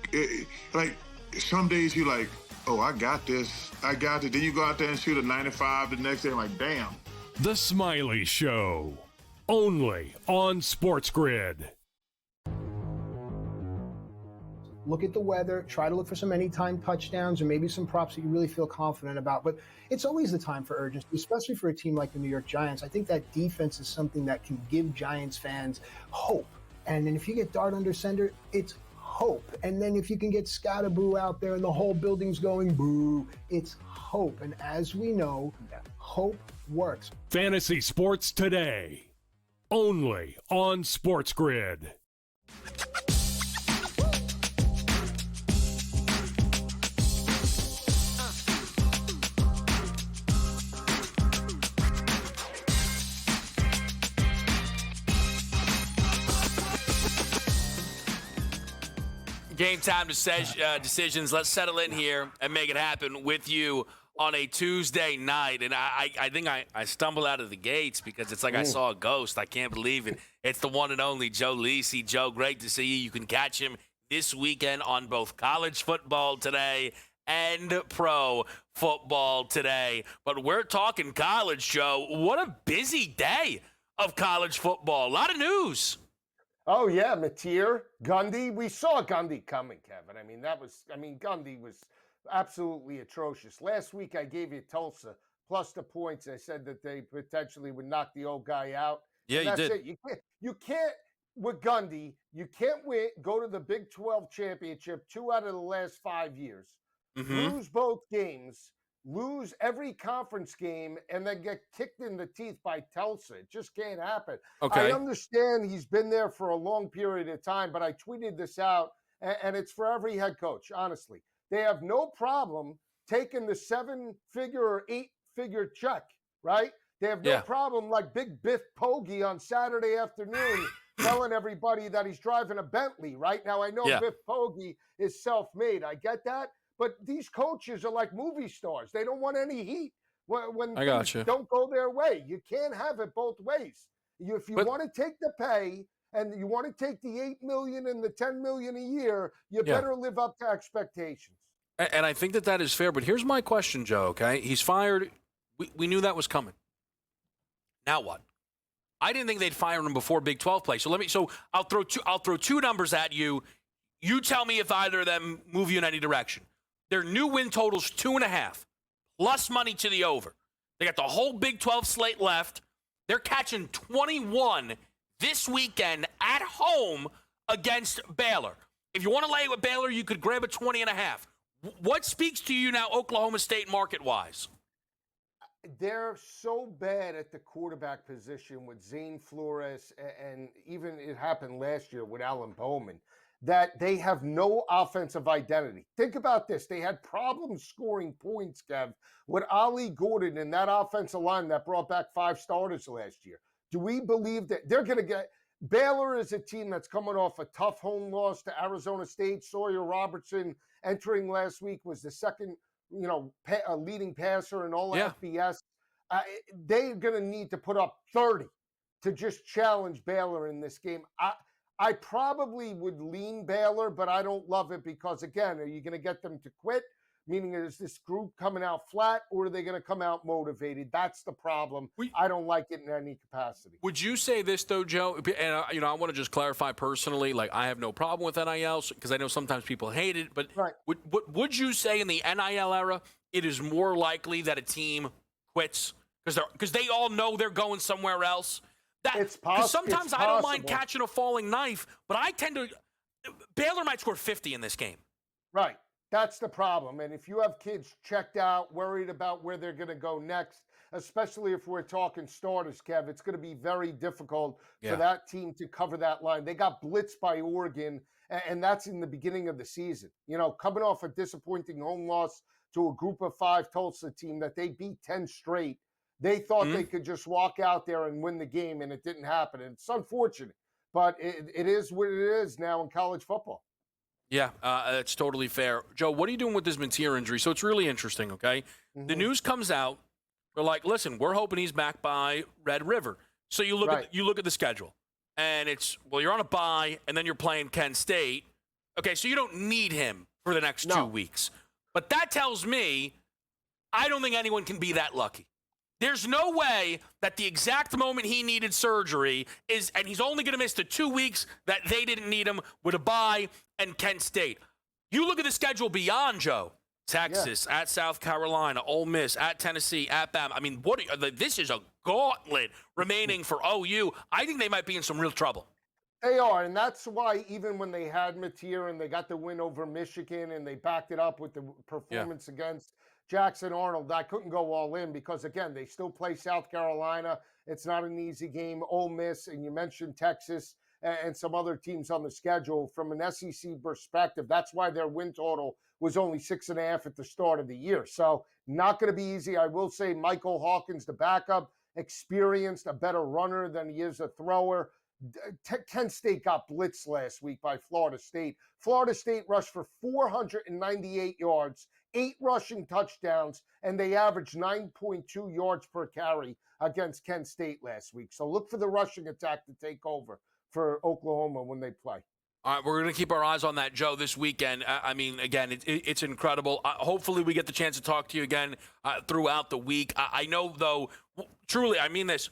like, some days you're like, oh, I got this. I got it. Then you go out there and shoot a 95 the next day. I'm like, damn. The Smiley Show. Only on SportsGrid. Look at the weather, try to look for some anytime touchdowns or maybe some props that you really feel confident about. But it's always the time for urgency, especially for a team like the New York Giants. I think that defense is something that can give Giants fans hope. And then if you get Dart under center, it's hope. And then if you can get Scatterboo out there and the whole building's going boo, it's hope. And as we know, hope works. Fantasy Sports Today. Only on SportsGrid. Game time decisions. Let's settle in here and make it happen with you on a Tuesday night. And I think I stumbled out of the gates because it's like I saw a ghost. I can't believe it. It's the one and only Joe Lisi. Joe, great to see you. You can catch him this weekend on both College Football Today and Pro Football Today. But we're talking college, Joe. What a busy day of college football. A lot of news. Oh, yeah, Mateer, Gundy. We saw Gundy coming, Kevin. Gundy was absolutely atrocious. Last week, I gave you Tulsa plus the points. I said that they potentially would knock the old guy out. Yeah, and you that's did. It. You can't with Gundy, you can't go to the Big 12 championship 2 out of the last 5 years, lose both games, lose every conference game, and then get kicked in the teeth by Tulsa. It just can't happen. Okay. I understand he's been there for a long period of time, but I tweeted this out, and it's for every head coach, honestly. They have no problem taking the 7-figure or 8-figure check, right? They have no problem like Big Biff Poggi on Saturday afternoon telling everybody that he's driving a Bentley, right? Now, I know Biff Poggi is self-made. I get that. But these coaches are like movie stars. They don't want any heat when things don't go their way. You can't have it both ways. If you want to take the pay and you want to take the $8 million and the $10 million a year, you better live up to expectations. And I think that is fair. But here's my question, Joe, okay? He's fired. We knew that was coming. Now what? I didn't think they'd fire him before Big 12 play. So I'll throw two numbers at you. You tell me if either of them move you in any direction. Their new win total's 2.5, plus money to the over. They got the whole Big 12 slate left. They're catching 21 this weekend at home against Baylor. If you want to lay it with Baylor, you could grab a 20.5. What speaks to you now, Oklahoma State market-wise? They're so bad at the quarterback position with Zane Flores, and even it happened last year with Alan Bowman, that they have no offensive identity. Think about this. They had problems scoring points, Kev, with Ollie Gordon and that offensive line that brought back 5 starters last year. Do we believe that they're going to get – Baylor is a team that's coming off a tough home loss to Arizona State. Sawyer Robertson entering last week was the second, leading passer in all FBS. They're going to need to put up 30 to just challenge Baylor in this game. I probably would lean Baylor, but I don't love it because, again, are you going to get them to quit? Meaning, is this group coming out flat, or are they going to come out motivated? That's the problem. I don't like it in any capacity. Would you say this, though, Joe? And, I want to just clarify personally, like, I have no problem with NIL because I know sometimes people hate it. But would you say in the NIL era, it is more likely that a team quits because they all know they're going somewhere else? It's possible. Sometimes I don't mind catching a falling knife, but I tend to – Baylor might score 50 in this game. Right. That's the problem. And if you have kids checked out, worried about where they're going to go next, especially if we're talking starters, Kev, it's going to be very difficult for that team to cover that line. They got blitzed by Oregon, and that's in the beginning of the season. Coming off a disappointing home loss to a group of 5 Tulsa team that they beat 10 straight. They thought they could just walk out there and win the game, and it didn't happen. And it's unfortunate, but it is what it is now in college football. Yeah, that's totally fair. Joe, what are you doing with this Mateer injury? So it's really interesting, okay? The news comes out. We're like, listen, we're hoping he's back by Red River. So you look at the schedule, and it's, you're on a bye, and then you're playing Kent State. Okay, so you don't need him for the next 2 weeks. But that tells me I don't think anyone can be that lucky. There's no way that the exact moment he needed surgery is, and he's only going to miss the 2 weeks that they didn't need him with a bye and Kent State. You look at the schedule beyond, Joe. Texas, at South Carolina, Ole Miss, at Tennessee, at Bama. I mean, this is a gauntlet remaining for OU. I think they might be in some real trouble. They are, and that's why even when they had Mateer and they got the win over Michigan and they backed it up with the performance against Jackson Arnold, I couldn't go all in because, again, they still play South Carolina. It's not an easy game. Ole Miss, and you mentioned Texas and some other teams on the schedule. From an SEC perspective, that's why their win total was only 6.5 at the start of the year. So not going to be easy. I will say Michael Hawkins, the backup, experienced, a better runner than he is a thrower. Kent State got blitzed last week by Florida State. Florida State rushed for 498 yards, 8 rushing touchdowns, and they averaged 9.2 yards per carry against Kent State last week. So look for the rushing attack to take over for Oklahoma when they play. All right, we're going to keep our eyes on that, Joe, this weekend. I mean, again, it's incredible. Hopefully we get the chance to talk to you again throughout the week. I know, though, truly, I mean this,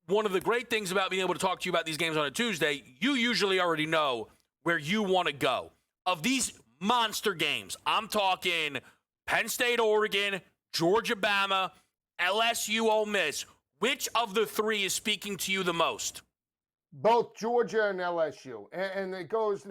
one of the great things about being able to talk to you about these games on a Tuesday, you usually already know where you want to go. Of these monster games, I'm talking Penn State, Oregon, Georgia, Bama, LSU, Ole Miss. Which of the 3 is speaking to you the most? Both Georgia and LSU. And it goes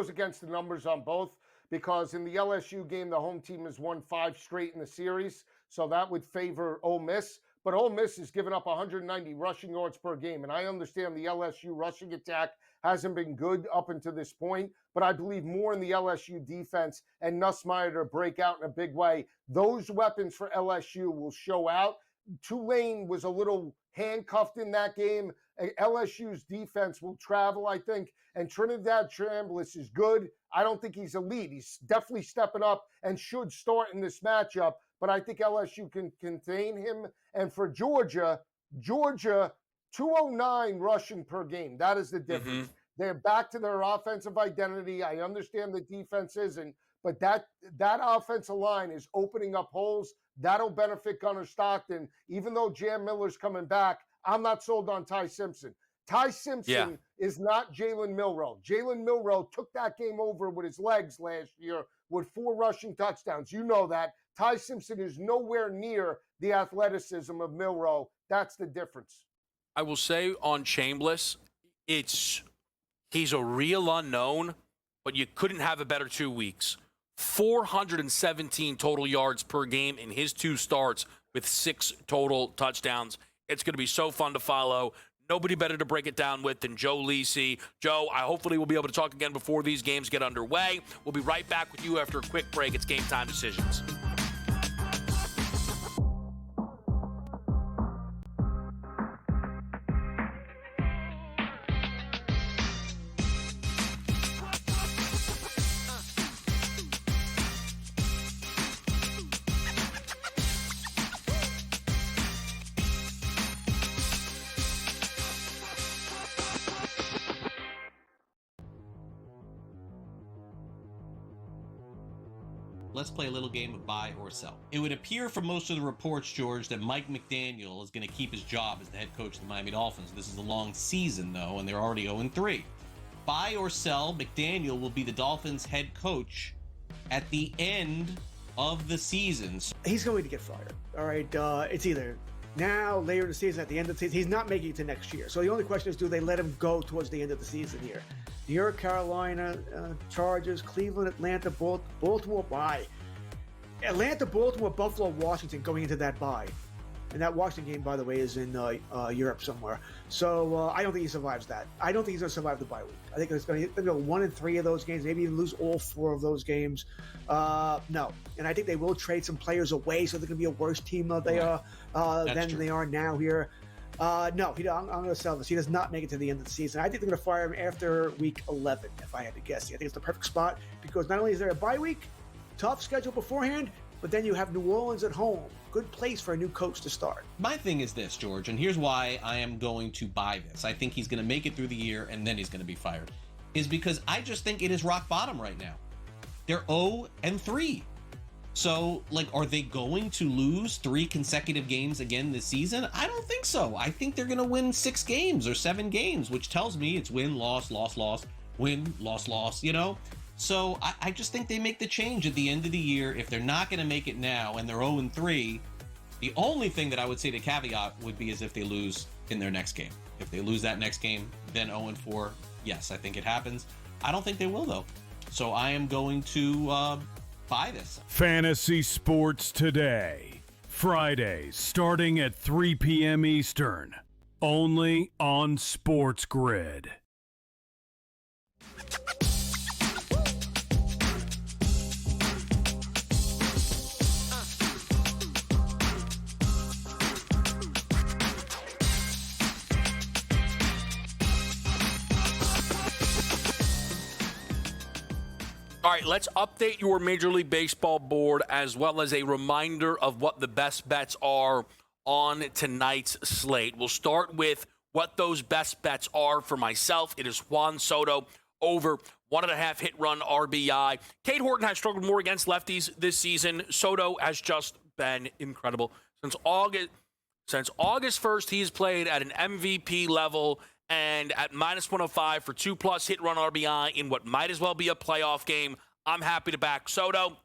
against the numbers on both, because in the LSU game, the home team has won 5 straight in the series. So that would favor Ole Miss. But Ole Miss has given up 190 rushing yards per game. And I understand the LSU rushing attack hasn't been good up until this point, but I believe more in the LSU defense and Nussmeier to break out in a big way. Those weapons for LSU will show out. Tulane was a little handcuffed in that game. LSU's defense will travel, I think, and Trinidad Chambliss is good. I don't think he's elite. He's definitely stepping up and should start in this matchup, but I think LSU can contain him. And for Georgia, 209 rushing per game. That is the difference. Mm-hmm. They're back to their offensive identity. I understand the defense isn't, but that offensive line is opening up holes. That'll benefit Gunnar Stockton. Even though Jam Miller's coming back, I'm not sold on Ty Simpson. Ty Simpson is not Jalen Milroe. Jalen Milroe took that game over with his legs last year with 4 rushing touchdowns. You know that. Ty Simpson is nowhere near the athleticism of Milroe. That's the difference. I will say on Chambliss, he's a real unknown, but you couldn't have a better 2 weeks. 417 total yards per game in his 2 starts with 6 total touchdowns. It's going to be so fun to follow. Nobody better to break it down with than Joe Lisi. Joe, hopefully we'll be able to talk again before these games get underway. We'll be right back with you after a quick break. It's Game Time Decisions. Let's play a little game of buy or sell. It would appear from most of the reports, George, that Mike McDaniel is going to keep his job as the head coach of the Miami Dolphins. This is a long season, though, and they're already 0-3. Buy or sell, McDaniel will be the Dolphins' head coach at the end of the season. He's going to get fired. All right, it's either now, later in the season, at the end of the season. He's not making it to next year. So the only question is, do they let him go towards the end of the season here? New York, Carolina, Chargers, Cleveland, Atlanta, Baltimore, bye. Atlanta, Baltimore, Buffalo, Washington going into that bye. And that Washington game, by the way, is in Europe somewhere. So I don't think he survives that. I don't think he's going to survive the bye week. I think he's going to go 1-3 of those games, maybe even lose all 4 of those games. No. And I think they will trade some players away, so they're going to be a worse team than they are now here. No, I'm going to sell this. He does not make it to the end of the season. I think they're going to fire him after week 11, if I had to guess. I think it's the perfect spot because not only is there a bye week, tough schedule beforehand, but then you have New Orleans at home. Good place for a new coach to start. My thing is this, George, and here's why I am going to buy this. I think he's going to make it through the year and then he's going to be fired. Is because I just think it is rock bottom right now. They're 0-3. So, are they going to lose 3 consecutive games again this season? I don't think so. I think they're going to win 6 games or 7 games, which tells me it's win, loss, loss, loss, win, loss, loss, So I just think they make the change at the end of the year. If they're not going to make it now and they're 0-3, the only thing that I would say to caveat would be is if they lose in their next game. If they lose that next game, then 0-4, yes, I think it happens. I don't think they will, though. So I am going to buy this. Fantasy Sports Today. Fridays starting at 3 p.m. Eastern. Only on SportsGrid. All right, let's update your Major League Baseball board as well as a reminder of what the best bets are on tonight's slate. We'll start with what those best bets are for myself. It is Juan Soto over 1.5 hit run RBI. Cade Horton has struggled more against lefties this season. Soto has just been incredible. Since August 1st, he's played at an MVP level and at -105 for 2+ hit run RBI in what might as well be a playoff game. I'm happy to back Soto.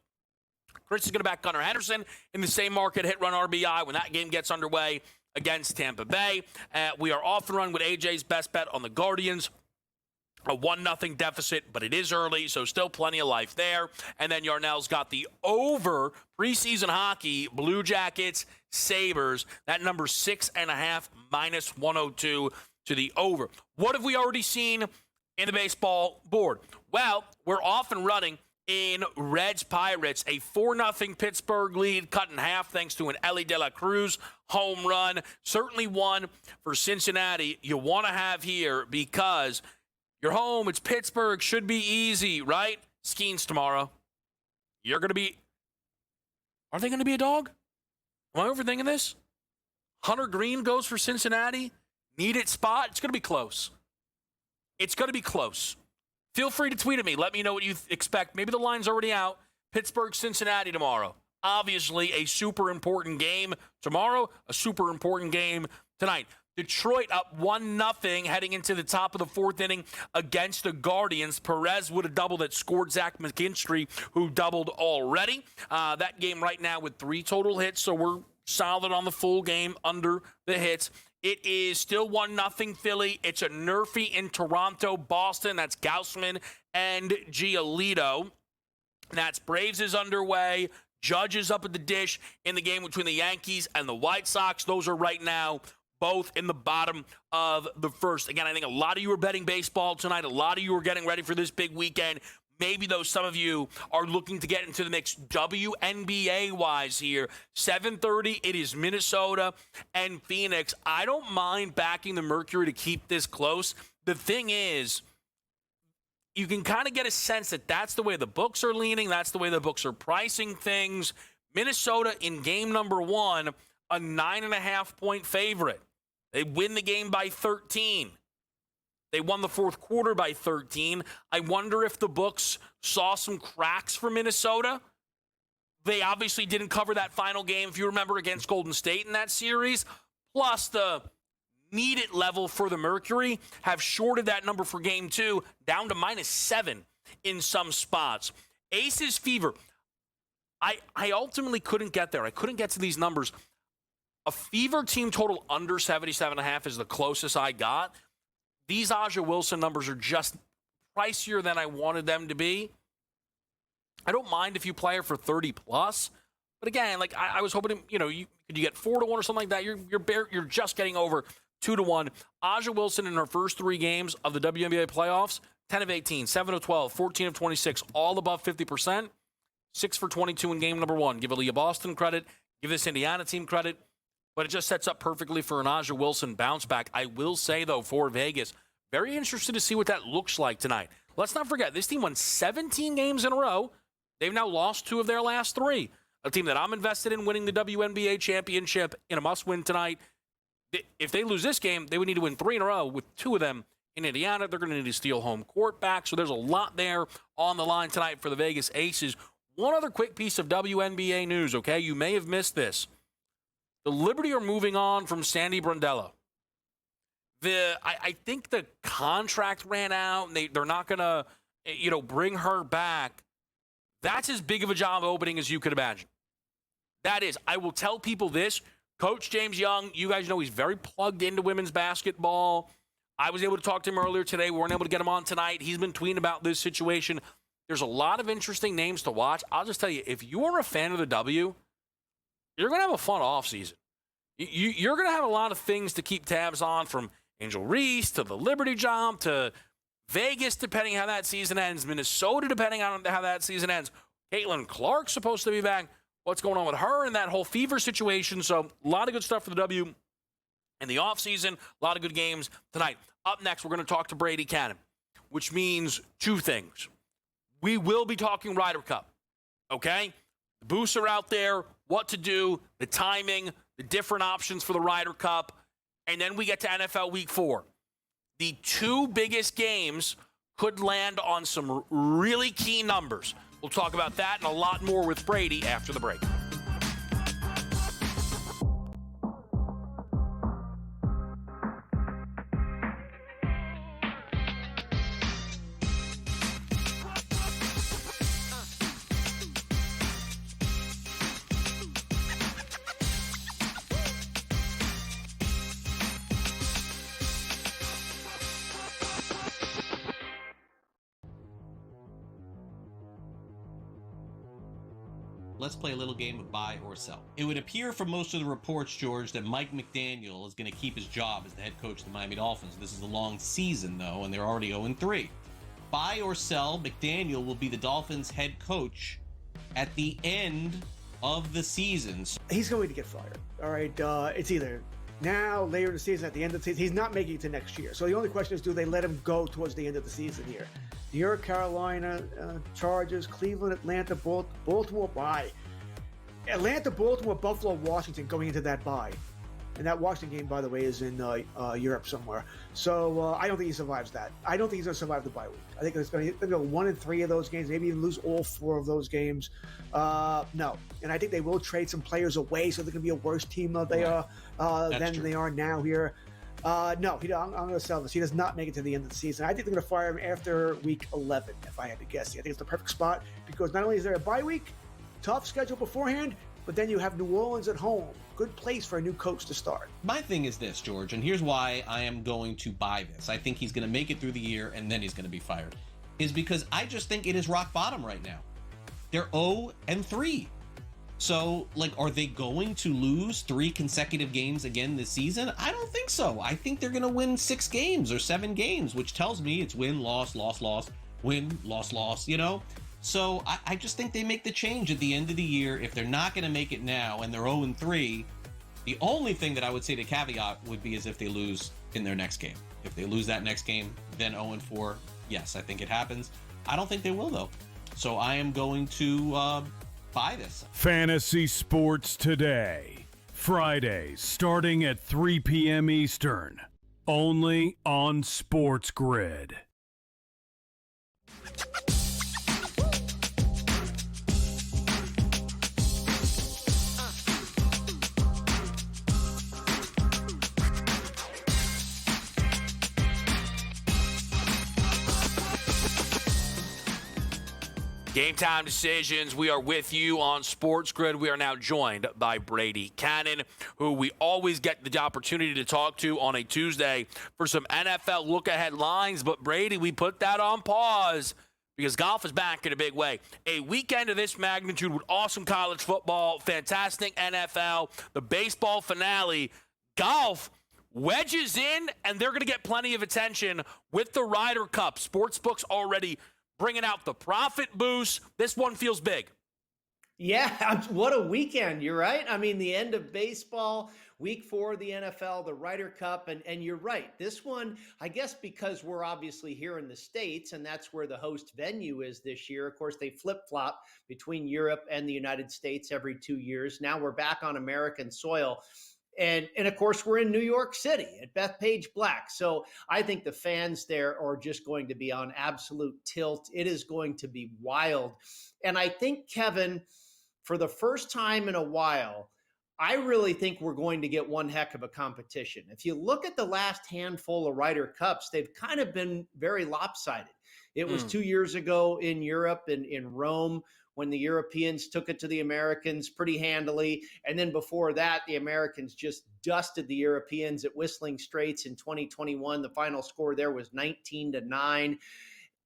Chris is going to back Gunnar Henderson in the same market hit run RBI when that game gets underway against Tampa Bay. We are off and running with AJ's best bet on the Guardians. A 1-0 deficit, but it is early, so still plenty of life there. And then Yarnell's got the over preseason hockey, Blue Jackets, Sabres. That number 6.5 minus 102 to the over. What have we already seen in the baseball board? Well, we're off and running in Reds Pirates. A 4-0 Pittsburgh lead cut in half thanks to an Ellie De La Cruz home run. Certainly one for Cincinnati you want to have here because you're home. It's Pittsburgh. Should be easy, right? Skeens tomorrow. You're going to be... Are they going to be a dog? Am I overthinking this? Hunter Green goes for Cincinnati. Needed spot. It's going to be close. It's going to be close. Feel free to tweet at me. Let me know what you expect. Maybe the line's already out. Pittsburgh, Cincinnati tomorrow. Obviously, a super important game tomorrow. A super important game tonight. Detroit up 1-0 heading into the top of the fourth inning against the Guardians. Perez would have doubled it, scored Zach McKinstry, who doubled already. That game right now with 3 total hits, so we're solid on the full game under the hits. It is still 1-0 Philly. It's a Nerfy in Toronto, Boston. That's Gaussman and Giolito. That's Braves is underway. Judge is up at the dish in the game between the Yankees and the White Sox. Those are right now both in the bottom of the first. Again, I think a lot of you are betting baseball tonight. A lot of you are getting ready for this big weekend. Maybe, though, some of you are looking to get into the mix WNBA-wise here. 7:30, it is Minnesota and Phoenix. I don't mind backing the Mercury to keep this close. The thing is, you can kind of get a sense that that's the way the books are leaning. That's the way the books are pricing things. Minnesota in game number 1, a 9.5-point favorite. They win the game by 13. They won the fourth quarter by 13. I wonder if the books saw some cracks for Minnesota. They obviously didn't cover that final game, if you remember, against Golden State in that series. Plus, the needed level for the Mercury have shorted that number for game 2 down to -7 in some spots. Aces fever. I ultimately couldn't get there. I couldn't get to these numbers. A fever team total under 77.5 is the closest I got. These Aja Wilson numbers are just pricier than I wanted them to be. I don't mind if you play her for 30+. But again, like I was hoping, could you get 4-1 or something like that? You're just getting over 2-1. Aja Wilson in her first 3 games of the WNBA playoffs, 10 of 18, 7 of 12, 14 of 26, all above 50%. 6 for 22 in game number 1. Give Aaliyah Boston credit. Give this Indiana team credit. But it just sets up perfectly for an Aja Wilson bounce back. I will say, though, for Vegas, very interested to see what that looks like tonight. Let's not forget, this team won 17 games in a row. They've now lost 2 of their last 3. A team that I'm invested in winning the WNBA championship in a must-win tonight. If they lose this game, they would need to win 3 in a row with 2 of them in Indiana. They're going to need to steal home court back. So there's a lot there on the line tonight for the Vegas Aces. One other quick piece of WNBA news, okay? You may have missed this. The Liberty are moving on from Sandy Brondello. I think the contract ran out, and they're not going to, bring her back. That's as big of a job opening as you could imagine. That is. I will tell people this. Coach James Young, you guys know he's very plugged into women's basketball. I was able to talk to him earlier today. We weren't able to get him on tonight. He's been tweeting about this situation. There's a lot of interesting names to watch. I'll just tell you, if you are a fan of the W, you're going to have a fun offseason. You're going to have a lot of things to keep tabs on, from Angel Reese to the Liberty job to Vegas, depending how that season ends, Minnesota, depending on how that season ends. Caitlin Clark's supposed to be back. What's going on with her and that whole fever situation? So a lot of good stuff for the W in the offseason. A lot of good games tonight. Up next, we're going to talk to Brady Cannon, which means 2 things. We will be talking Ryder Cup, okay? The boosts are out there, what to do, the timing, the different options for the Ryder Cup, and then we get to NFL Week 4. The 2 biggest games could land on some really key numbers. We'll talk about that and a lot more with Brady after the break. let's play a little game of buy or sell. It would appear from most of the reports, George, that Mike McDaniel is going to keep his job as the head coach of the Miami Dolphins. This is a long season, though, and they're already 0-3. Buy or sell, McDaniel will be the Dolphins head coach at the end of the season. He's going to get fired. All right. It's either now, later in the season, at the end of the season. He's not making it to next year. So the only question is, do they let him go towards the end of the season here? New York, Carolina, Chargers, Cleveland, Atlanta, Baltimore, bye. Atlanta, Baltimore, Buffalo, Washington going into that bye. And that Washington game, by the way, is in Europe somewhere. So I don't think he survives that. I don't think he's going to survive the bye week. I think it's going to go 1-3 of those games, maybe even lose all 4 of those games. No. And I think they will trade some players away, so they're going to be a worse team than they are now here. No, I'm going to sell this. He does not make it to the end of the season. I think they're going to fire him after week 11, if I had to guess. I think it's the perfect spot because not only is there a bye week, tough schedule beforehand, but then you have New Orleans at home. Good place for a new coach to start. My thing is this, George, and here's why I am going to buy this. I think he's going to make it through the year and then he's going to be fired. Is because I just think it is rock bottom right now. They're 0-3. So, are they going to lose 3 consecutive games again this season? I don't think so. I think they're going to win 6 games or 7 games, which tells me it's win, loss, loss, loss, win, loss, loss, So I just think they make the change at the end of the year. If they're not going to make it now and they're 0-3, the only thing that I would say to caveat would be is if they lose in their next game. If they lose that next game, then 0-4, yes, I think it happens. I don't think they will, though. So I am going to buy this. Fantasy Sports Today. Fridays starting at 3 p.m. Eastern. Only on SportsGrid. Game time decisions. We are with you on SportsGrid. We are now joined by Brady Cannon, who we always get the opportunity to talk to on a Tuesday for some NFL look-ahead lines. But, Brady, we put that on pause because golf is back in a big way. A weekend of this magnitude with awesome college football, fantastic NFL, the baseball finale, golf wedges in, and they're going to get plenty of attention with the Ryder Cup. Sportsbooks already bringing out the profit boost. This one feels big. Yeah, what a weekend. You're right. I mean, the end of baseball, week 4 of the NFL, the Ryder Cup, and you're right. This one, I guess because we're obviously here in the States, and that's where the host venue is this year. Of course, they flip-flop between Europe and the United States every 2 years. Now we're back on American soil. And of course, we're in New York City at Bethpage Black. So I think the fans there are just going to be on absolute tilt. It is going to be wild. And I think, Kevin, for the first time in a while, I really think we're going to get one heck of a competition. If you look at the last handful of Ryder Cups, they've kind of been very lopsided. It was 2 years ago in Europe, in Rome, when the Europeans took it to the Americans pretty handily. And then before that, the Americans just dusted the Europeans at Whistling Straits in 2021. The final score there was 19-9.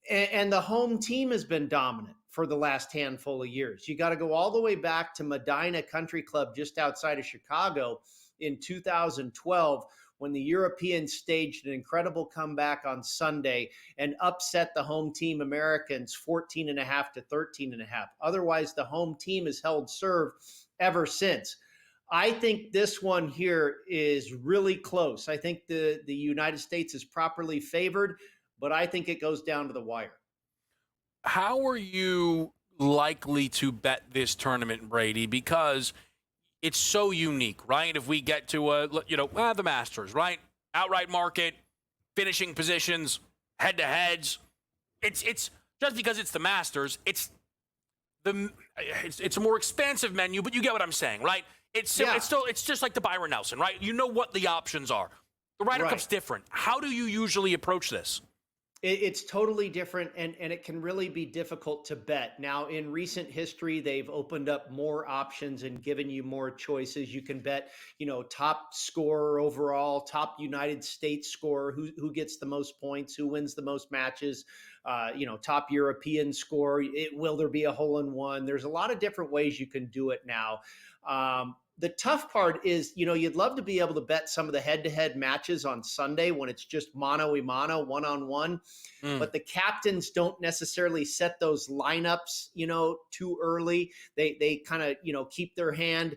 And the home team has been dominant for the last handful of years. You got to go all the way back to Medina Country Club just outside of Chicago in 2012, when the Europeans staged an incredible comeback on Sunday and upset the home team Americans 14.5 to 13.5. Otherwise, the home team has held serve ever since. I think this one here is really close. I think the United States is properly favored, but I think it goes down to the wire. How are you likely to bet this tournament, Brady? Because it's so unique, right? If we get to the Masters, right? Outright market, finishing positions, head-to-heads. It's just because it's the Masters. It's a more expansive menu, but you get what I'm saying, right? It's just like the Byron Nelson, right? You know what the options are. The Ryder Cup's different. How do you usually approach this? It's totally different, and it can really be difficult to bet. Now, in recent history, they've opened up more options and given you more choices. You can bet, top scorer overall, top United States scorer, who gets the most points, who wins the most matches, top European score. Will there be a hole in one? There's a lot of different ways you can do it now. The tough part is, you'd love to be able to bet some of the head-to-head matches on Sunday when it's just mano-a-mano, one-on-one. But the captains don't necessarily set those lineups, too early. They kind of, keep their hand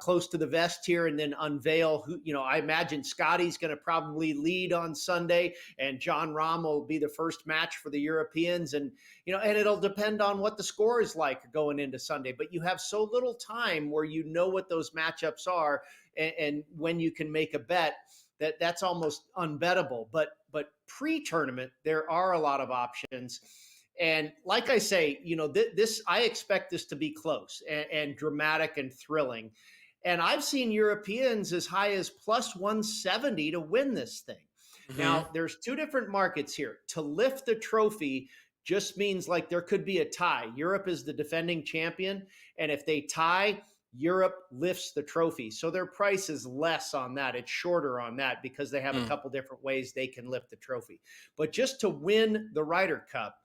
close to the vest here and then unveil who, I imagine Scotty's going to probably lead on Sunday and John Rahm will be the first match for the Europeans. And, and it'll depend on what the score is like going into Sunday, but you have so little time where what those matchups are and when you can make a bet that's almost unbettable. But pre-tournament, there are a lot of options. And like I say, I expect this to be close and dramatic and thrilling. And I've seen Europeans as high as plus 170 to win this thing. Mm-hmm. Now, there's two different markets here. To lift the trophy just means like there could be a tie. Europe is the defending champion. And if they tie, Europe lifts the trophy. So their price is less on that. It's shorter on that because they have a couple different ways they can lift the trophy. But just to win the Ryder Cup,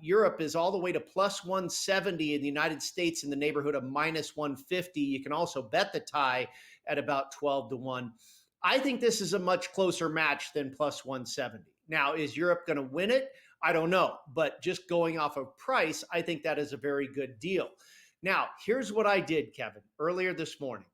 Europe is all the way to plus 170, in the United States in the neighborhood of minus 150. You can also bet the tie at about 12-1. I think this is a much closer match than plus 170. Now, is Europe going to win it? I don't know. But just going off of price, I think that is a very good deal. Now, here's what I did, Kevin, earlier this morning.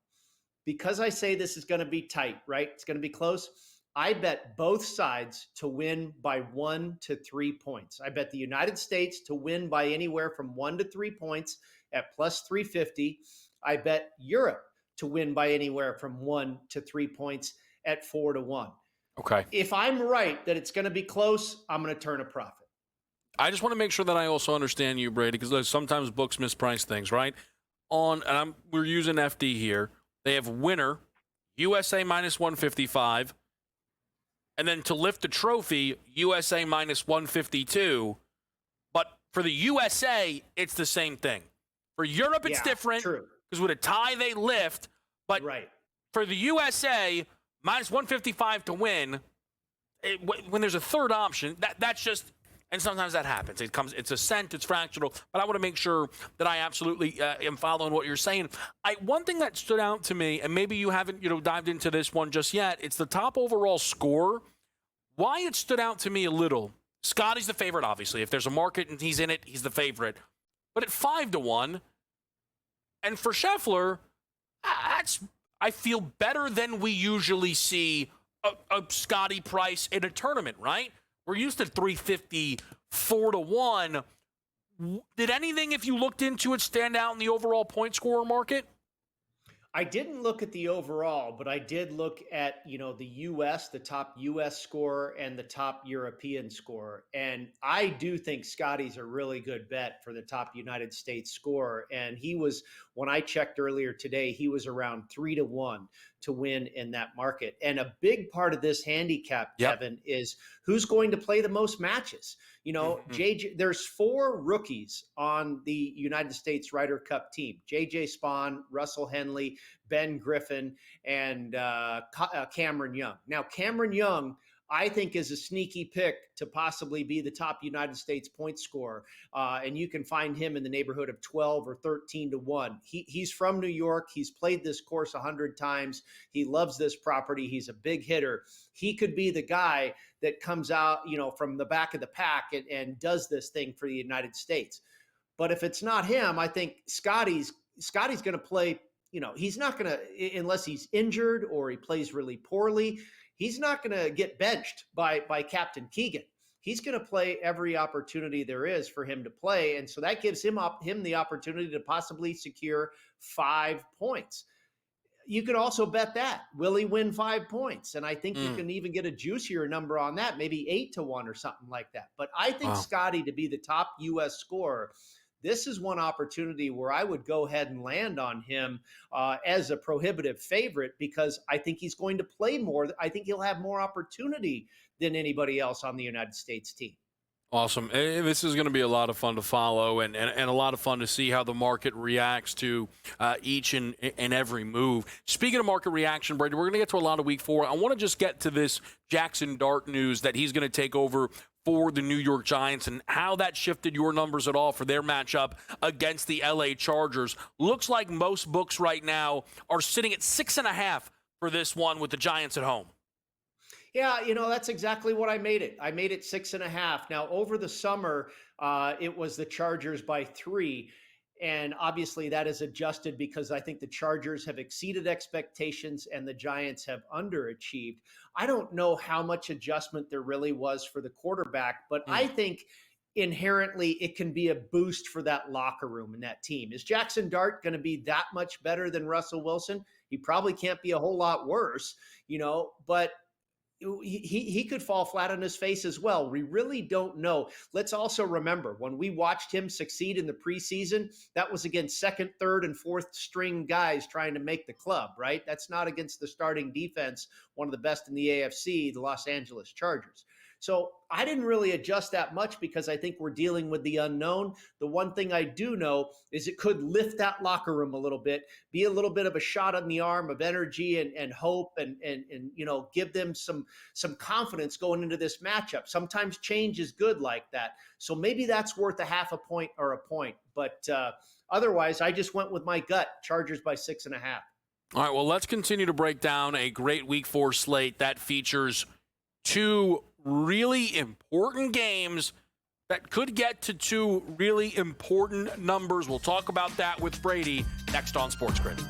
Because I say this is going to be tight, right? It's going to be close. I bet both sides to win by 1 to 3 points. I bet the United States to win by anywhere from 1 to 3 points at plus 350. I bet Europe to win by anywhere from 1 to 3 points at 4-1. Okay. If I'm right that it's going to be close, I'm going to turn a profit. I just want to make sure that I also understand you, Brady, because sometimes books misprice things, right? We're using FD here. They have winner, USA minus 155. And then to lift the trophy, USA minus 152. But for the USA, it's the same thing. For Europe, it's different. True. Because with a tie, they lift. But for the USA, minus 155 to win, when there's a third option, that's just, and sometimes that happens. It's a cent, it's fractional. But I want to make sure that I absolutely am following what you're saying. One thing that stood out to me, and maybe you haven't dived into this one just yet, it's the top overall score. Why it stood out to me a little, Scotty's the favorite, obviously. If there's a market and he's in it, he's the favorite. But at 5-1, and for Scheffler, I feel better than we usually see a Scotty price in a tournament, right? We're used to 350, 4-1. Did anything, if you looked into it, stand out in the overall point scorer market? I didn't look at the overall, but I did look at, the U.S., the top U.S. scorer and the top European scorer. And I do think Scotty's a really good bet for the top United States scorer. And he was, when I checked earlier today, he was around 3-1 to win in that market. And a big part of this handicap, Kevin, is who's going to play the most matches. There's 4 rookies on the United States Ryder Cup team: J.J. Spahn, Russell Henley, Ben Griffin, and Cameron Young. Now, Cameron Young, I think, is a sneaky pick to possibly be the top United States point scorer. And you can find him in the neighborhood of 12 or 13-1. He's from New York. He's played this course 100 times. He loves this property. He's a big hitter. He could be the guy that comes out, from the back of the pack and does this thing for the United States. But if it's not him, I think Scotty's going to play. He's not going to, unless he's injured or he plays really poorly, he's not going to get benched by Captain Keegan. He's going to play every opportunity there is for him to play. And so that gives him the opportunity to possibly secure 5 points. You could also bet that. Will he win 5 points? And I think you can even get a juicier number on that, maybe 8-1 or something like that. But I think Scotty to be the top U.S. scorer, this is one opportunity where I would go ahead and land on him as a prohibitive favorite because I think he's going to play more. I think he'll have more opportunity than anybody else on the United States team. Awesome. This is going to be a lot of fun to follow and a lot of fun to see how the market reacts to each and every move. Speaking of market reaction, Brady, we're going to get to a lot of week 4. I want to just get to this Jackson Dart news that he's going to take over for the New York Giants and how that shifted your numbers at all for their matchup against the LA Chargers. Looks like most books right now are sitting at 6.5 for this one with the Giants at home. Yeah, that's exactly what I made it. I made it 6.5. Now, over the summer, it was the Chargers by 3. And obviously that is adjusted because I think the Chargers have exceeded expectations and the Giants have underachieved. I don't know how much adjustment there really was for the quarterback, but I think inherently it can be a boost for that locker room and that team. Is Jackson Dart going to be that much better than Russell Wilson? He probably can't be a whole lot worse, but he could fall flat on his face as well. We really don't know. Let's also remember when we watched him succeed in the preseason, that was against second, third, and fourth string guys trying to make the club, right? That's not against the starting defense, one of the best in the AFC, the Los Angeles Chargers. So I didn't really adjust that much because I think we're dealing with the unknown. The one thing I do know is it could lift that locker room a little bit, be a little bit of a shot on the arm of energy and hope and give them some confidence going into this matchup. Sometimes change is good like that. So maybe that's worth a half a point or a point. But otherwise, I just went with my gut, Chargers by 6.5. All right, well, let's continue to break down a great Week 4 slate that features 2 really important games that could get to 2 really important numbers. We'll talk about that with Brady next on SportsGrid.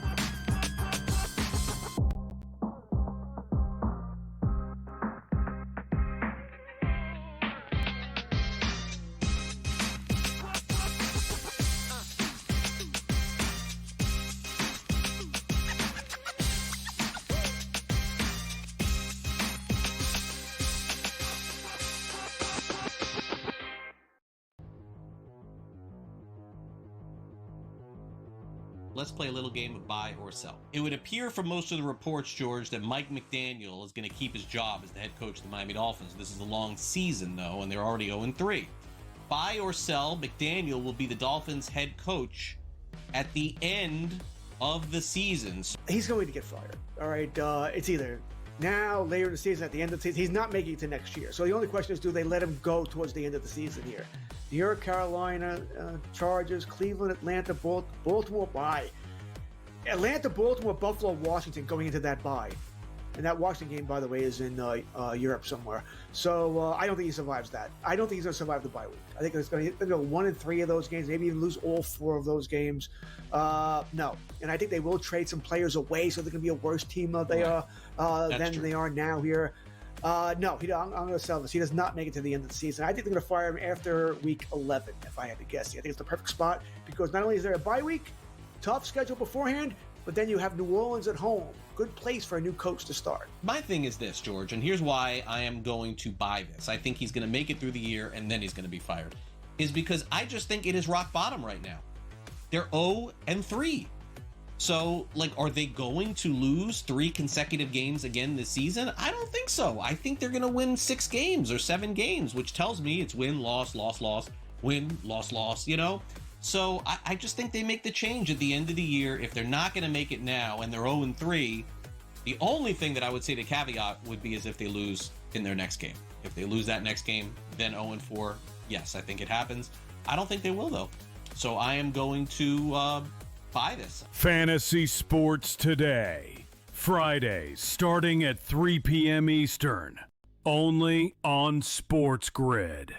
Let's play a little game of buy or sell. It would appear from most of the reports, George, that Mike McDaniel is going to keep his job as the head coach of the Miami Dolphins. This is a long season, though, and they're already 0-3. Buy or sell, McDaniel will be the Dolphins head coach at the end of the season. He's going to get fired. All right. It's either now, later in the season, at the end of the season. He's not making it to next year. So the only question is, do they let him go towards the end of the season here? New York, Carolina, Chargers, Cleveland, Atlanta, Baltimore, bye. Atlanta, Baltimore, Buffalo, Washington going into that bye. And that Washington game, by the way, is in Europe somewhere. So I don't think he survives that. I don't think he's going to survive the bye week. I think he's going to go 1-3 of those games, maybe even lose all 4 of those games. No. And I think they will trade some players away so they're going to be a worse team than they are now here. No, I'm going to sell this. He does not make it to the end of the season. I think they're going to fire him after week 11, if I had to guess. I think it's the perfect spot because not only is there a bye week, tough schedule beforehand, but then you have New Orleans at home. Good place for a new coach to start. My thing is this, George, and here's why I am going to buy this. I think he's going to make it through the year and then he's going to be fired. Is because I just think it is rock bottom right now. They're 0-3. So, are they going to lose 3 consecutive games again this season? I don't think so. I think they're going to win 6 games or 7 games, which tells me it's win, loss, loss, loss, win, loss, loss, So I just think they make the change at the end of the year. If they're not going to make it now and they're 0-3, the only thing that I would say the caveat would be is if they lose in their next game. If they lose that next game, then 0-4, yes, I think it happens. I don't think they will, though. So I am going to buy this. Fantasy Sports Today. Fridays starting at 3 p.m. Eastern. Only on SportsGrid.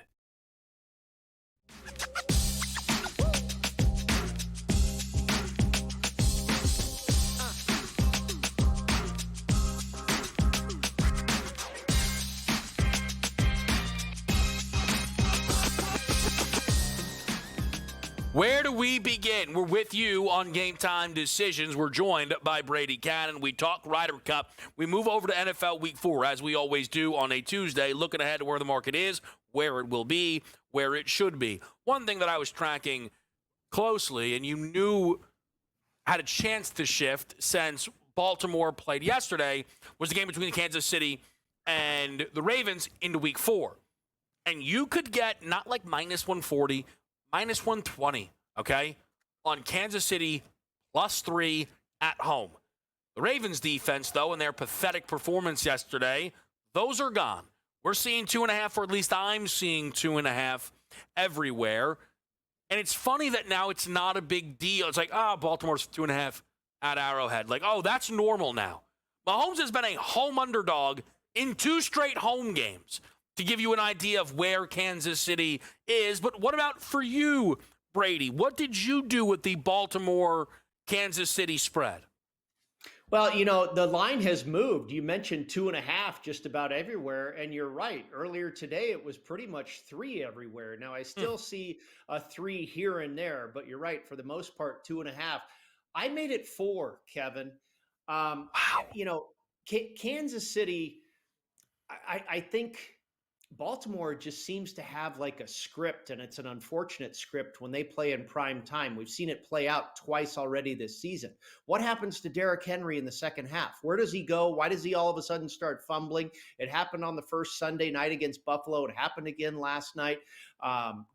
Where do we begin? We're with you on GameTime Decisions. We're joined by Brady Cannon. We talk Ryder Cup. We move over to NFL Week 4, as we always do on a Tuesday, looking ahead to where the market is, where it will be, where it should be. One thing that I was tracking closely and you knew had a chance to shift since Baltimore played yesterday was the game between Kansas City and the Ravens into week 4. And you could get not like minus 140, minus 120, okay, on Kansas City +3 at home. The Ravens defense, though, and their pathetic performance yesterday, those are gone. We're seeing 2.5, or at least I'm seeing 2.5 everywhere. And it's funny that now it's not a big deal. It's like, Baltimore's 2.5 at Arrowhead. Like, that's normal now. Mahomes has been a home underdog in 2 straight home games, to give you an idea of where Kansas City is. But what about for you, Brady? What did you do with the Baltimore-Kansas City spread? Well, the line has moved. You mentioned 2.5 just about everywhere, and you're right. Earlier today, it was pretty much 3 everywhere. Now, I still see a 3 here and there, but you're right. For the most part, 2.5. I made it 4, Kevin. Wow. Kansas City, I think Baltimore just seems to have like a script, and it's an unfortunate script when they play in prime time. We've seen it play out twice already this season. What happens to Derrick Henry in the second half? Where does he go? Why does he all of a sudden start fumbling? It happened on the first Sunday night against Buffalo. It happened again last night.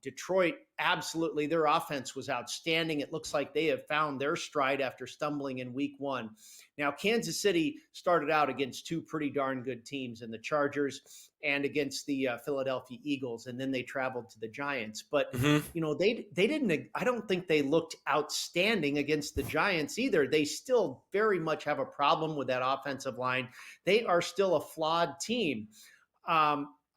Detroit, absolutely, their offense was outstanding. It looks like they have found their stride after stumbling in week 1. Now, Kansas City started out against 2 pretty darn good teams in the Chargers and against the Philadelphia Eagles, and then they traveled to the Giants. But, they didn't, I don't think they looked outstanding against the Giants either. They still very much have a problem with that offensive line. They are still a flawed team.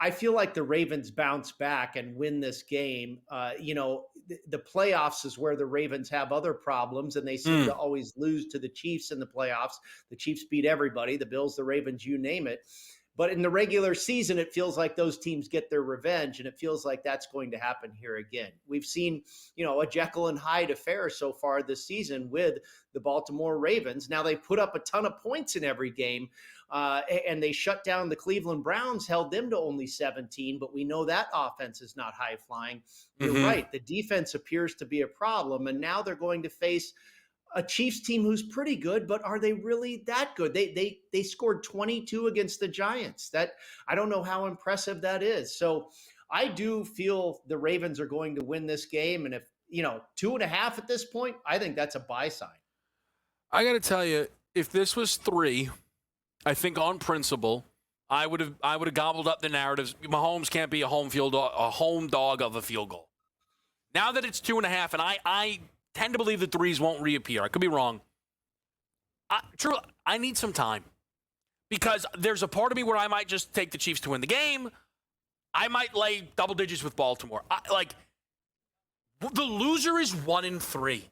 I feel like the Ravens bounce back and win this game. The playoffs is where the Ravens have other problems, and they seem to always lose to the Chiefs in the playoffs. The Chiefs beat everybody, the Bills, the Ravens, you name it. But in the regular season, it feels like those teams get their revenge, and it feels like that's going to happen here again. We've seen, a Jekyll and Hyde affair so far this season with the Baltimore Ravens. Now, they put up a ton of points in every game, and they shut down the Cleveland Browns, held them to only 17, but we know that offense is not high-flying. You're right. The defense appears to be a problem, and now they're going to face a Chiefs team who's pretty good, but are they really that good? They scored 22 against the Giants. That, I don't know how impressive that is. So I do feel the Ravens are going to win this game. And if, 2.5 at this point, I think that's a buy sign. I got to tell you, if this was 3, I think on principle, I would have gobbled up the narratives. Mahomes can't be a home dog of a field goal. Now that it's 2.5, and I tend to believe the 3s won't reappear. I could be wrong. I need some time, because there's a part of me where I might just take the Chiefs to win the game. I might lay double digits with Baltimore. The loser is 1-3.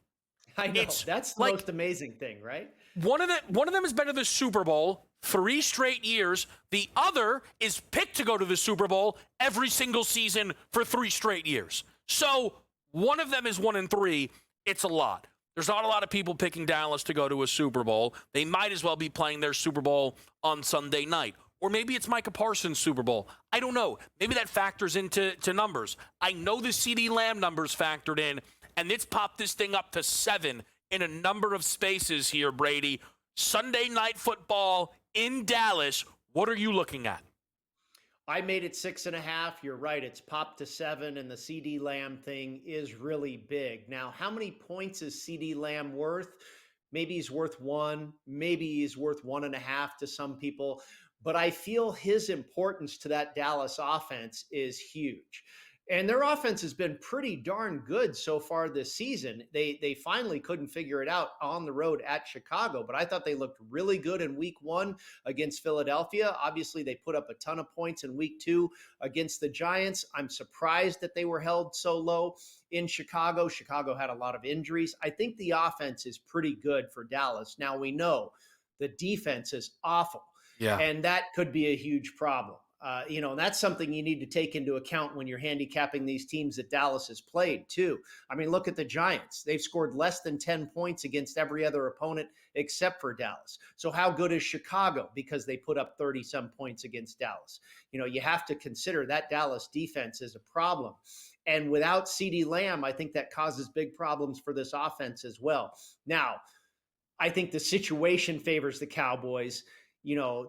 I know. That's the most amazing thing, right? One of them has been to the Super Bowl 3 straight years. The other is picked to go to the Super Bowl every single season for 3 straight years. So one of them is 1-3. It's a lot. There's not a lot of people picking Dallas to go to a Super Bowl. They might as well be playing their Super Bowl on Sunday night. Or maybe it's Micah Parsons' Super Bowl. I don't know. Maybe that factors into numbers. I know the CeeDee Lamb numbers factored in, and it's popped this thing up to 7 in a number of spaces here, Brady. Sunday night football in Dallas. What are you looking at? I made it 6.5. You're right. It's popped to 7, and the CeeDee Lamb thing is really big. Now, how many points is CeeDee Lamb worth? Maybe he's worth 1. Maybe he's worth 1.5 to some people. But I feel his importance to that Dallas offense is huge. And their offense has been pretty darn good so far this season. They finally couldn't figure it out on the road at Chicago, but I thought they looked really good in week 1 against Philadelphia. Obviously, they put up a ton of points in week 2 against the Giants. I'm surprised that they were held so low in Chicago. Chicago had a lot of injuries. I think the offense is pretty good for Dallas. Now, we know the defense is awful. Yeah. And that could be a huge problem. And that's something you need to take into account when you're handicapping these teams that Dallas has played too. I mean, look at the Giants. They've scored less than 10 points against every other opponent except for Dallas. So how good is Chicago? Because they put up 30-some points against Dallas. You have to consider that Dallas defense is a problem. And without CeeDee Lamb, I think that causes big problems for this offense as well. Now, I think the situation favors the Cowboys.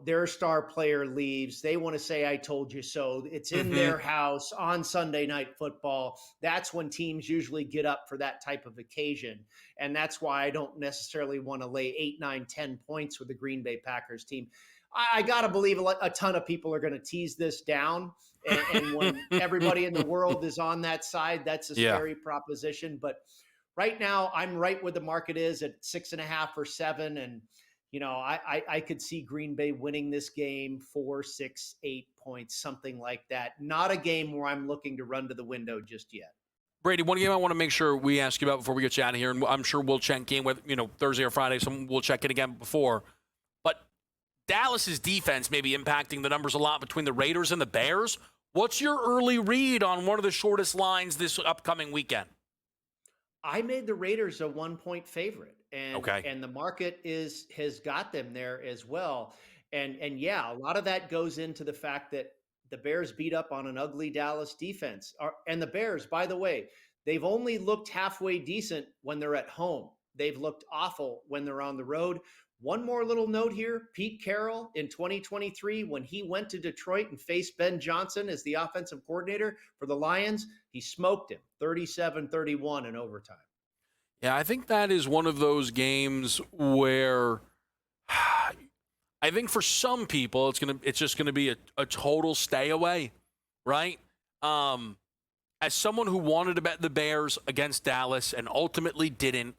Their star player leaves. They want to say, I told you so. It's in their house on Sunday Night Football. That's when teams usually get up for that type of occasion. And that's why I don't necessarily want to lay 8, 9, 10 points with the Green Bay Packers team. I got to believe a ton of people are going to tease this down. And when everybody in the world is on that side, that's a scary proposition. But right now, I'm right where the market is at 6.5 or 7. And, I could see Green Bay winning this game 4, 6, 8 points, something like that. Not a game where I'm looking to run to the window just yet. Brady, one game I want to make sure we ask you about before we get you out of here, and I'm sure we'll check in with, Thursday or Friday, so we'll check it again before. But Dallas's defense may be impacting the numbers a lot between the Raiders and the Bears. What's your early read on one of the shortest lines this upcoming weekend? I made the Raiders a 1-point favorite, and the market has got them there as well. And a lot of that goes into the fact that the Bears beat up on an ugly Dallas defense. And the Bears, by the way, they've only looked halfway decent when they're at home. They've looked awful when they're on the road. One more little note here, Pete Carroll in 2023, when he went to Detroit and faced Ben Johnson as the offensive coordinator for the Lions, he smoked him 37-31 in overtime. Yeah, I think that is one of those games where I think for some people it's just gonna be a total stay away, right? As someone who wanted to bet the Bears against Dallas and ultimately didn't,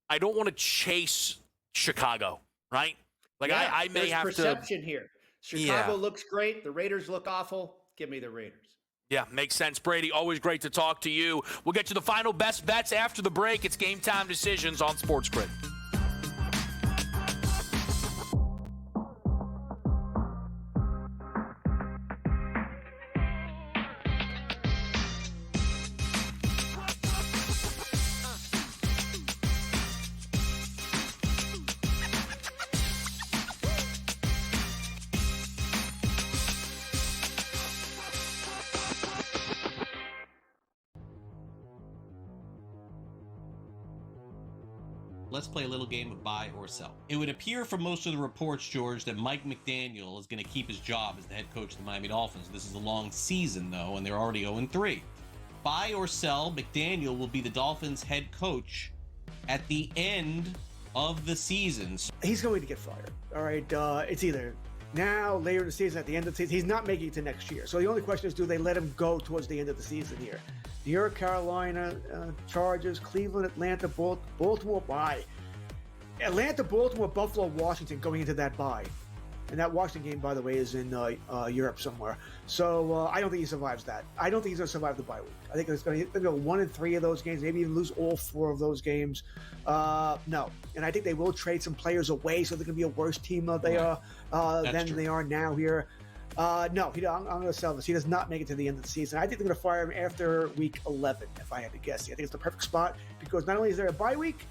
I don't want to chase Chicago, right? I may have perception here. Chicago looks great. The Raiders look awful. Give me the Raiders. Yeah, makes sense. Brady, always great to talk to you. We'll get to the final best bets after the break. It's Game Time Decisions on SportsGrid. Let's play a little game of buy or sell. It would appear from most of the reports, George, that Mike McDaniel is going to keep his job as the head coach of the Miami Dolphins. This is a long season, though, and they're already 0-3. Buy or sell, McDaniel will be the Dolphins' head coach at the end of the season. He's going to get fired. All right, it's either now, later in the season, at the end of the season. He's not making it to next year. So the only question is, do they let him go towards the end of the season here? New York, Carolina, Chargers, Cleveland, Atlanta, Baltimore, bye. Atlanta, Baltimore, Buffalo, Washington going into that bye. And that Washington game, by the way, is in Europe somewhere. So I don't think he survives that. I don't think he's going to survive the bye week. I think it's going to go 1-3 of those games, maybe even lose all 4 of those games. No. And I think they will trade some players away, so they're going to be a worse team than they are now here. No, I'm going to sell this. He does not make it to the end of the season. I think they're going to fire him after week 11, if I had to guess. I think it's the perfect spot because not only is there a bye week,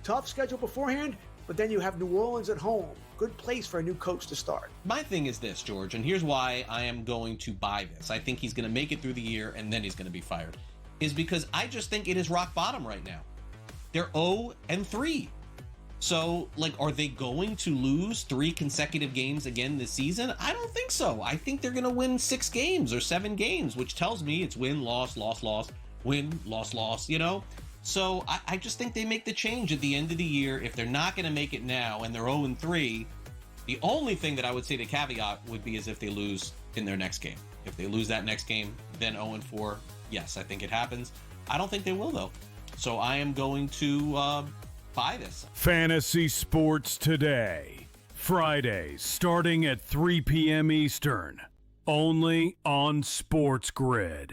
tough schedule beforehand, but then you have New Orleans at home. Good place for a new coach to start. My thing is this, George, and here's why I am going to buy this. I think he's going to make it through the year and then he's going to be fired. Is because I just think it is rock bottom right now. They're 0-3. So, are they going to lose 3 consecutive games again this season? I don't think so. I think they're going to win 6 games or 7 games, which tells me it's win, loss, loss, loss, win, loss, loss, So I just think they make the change at the end of the year. If they're not going to make it now and they're 0-3, the only thing that I would say the caveat would be is if they lose in their next game. If they lose that next game, then 0-4, yes, I think it happens. I don't think they will, though. So I am going to buy this. Fantasy Sports Today. Fridays starting at 3 p.m. Eastern. Only on SportsGrid.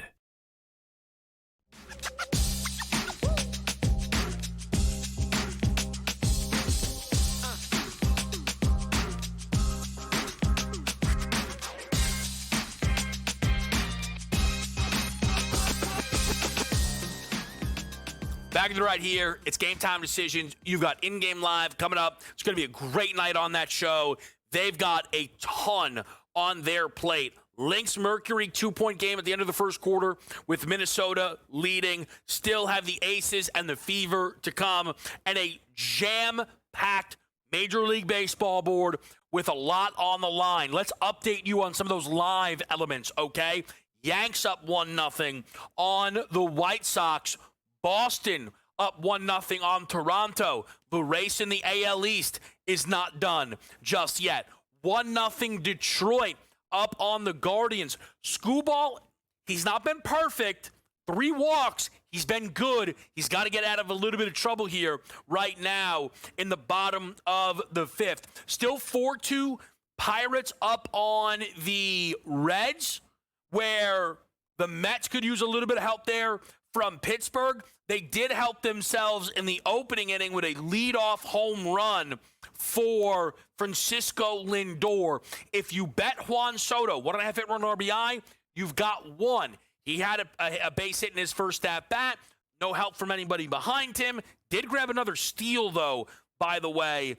Back to the right here. It's Game Time Decisions. You've got In-Game Live coming up. It's going to be a great night on that show. They've got a ton on their plate. Lynx Mercury 2-point game at the end of the first quarter with Minnesota leading. Still have the Aces and the Fever to come. And a jam-packed Major League Baseball board with a lot on the line. Let's update you on some of those live elements, okay? Yanks up 1-0 on the White Sox. Boston up 1-0 on Toronto. The race in the AL East is not done just yet. 1-0 Detroit up on the Guardians. Skubal, he's not been perfect. 3 walks. He's been good. He's got to get out of a little bit of trouble here right now in the bottom of the 5th. Still 4-2 Pirates up on the Reds, where the Mets could use a little bit of help there from Pittsburgh. They did help themselves in the opening inning with a leadoff home run for Francisco Lindor. If you bet Juan Soto, 1.5 hit run RBI, you've got 1. He had a base hit in his first at-bat. No help from anybody behind him. Did grab another steal, though, by the way,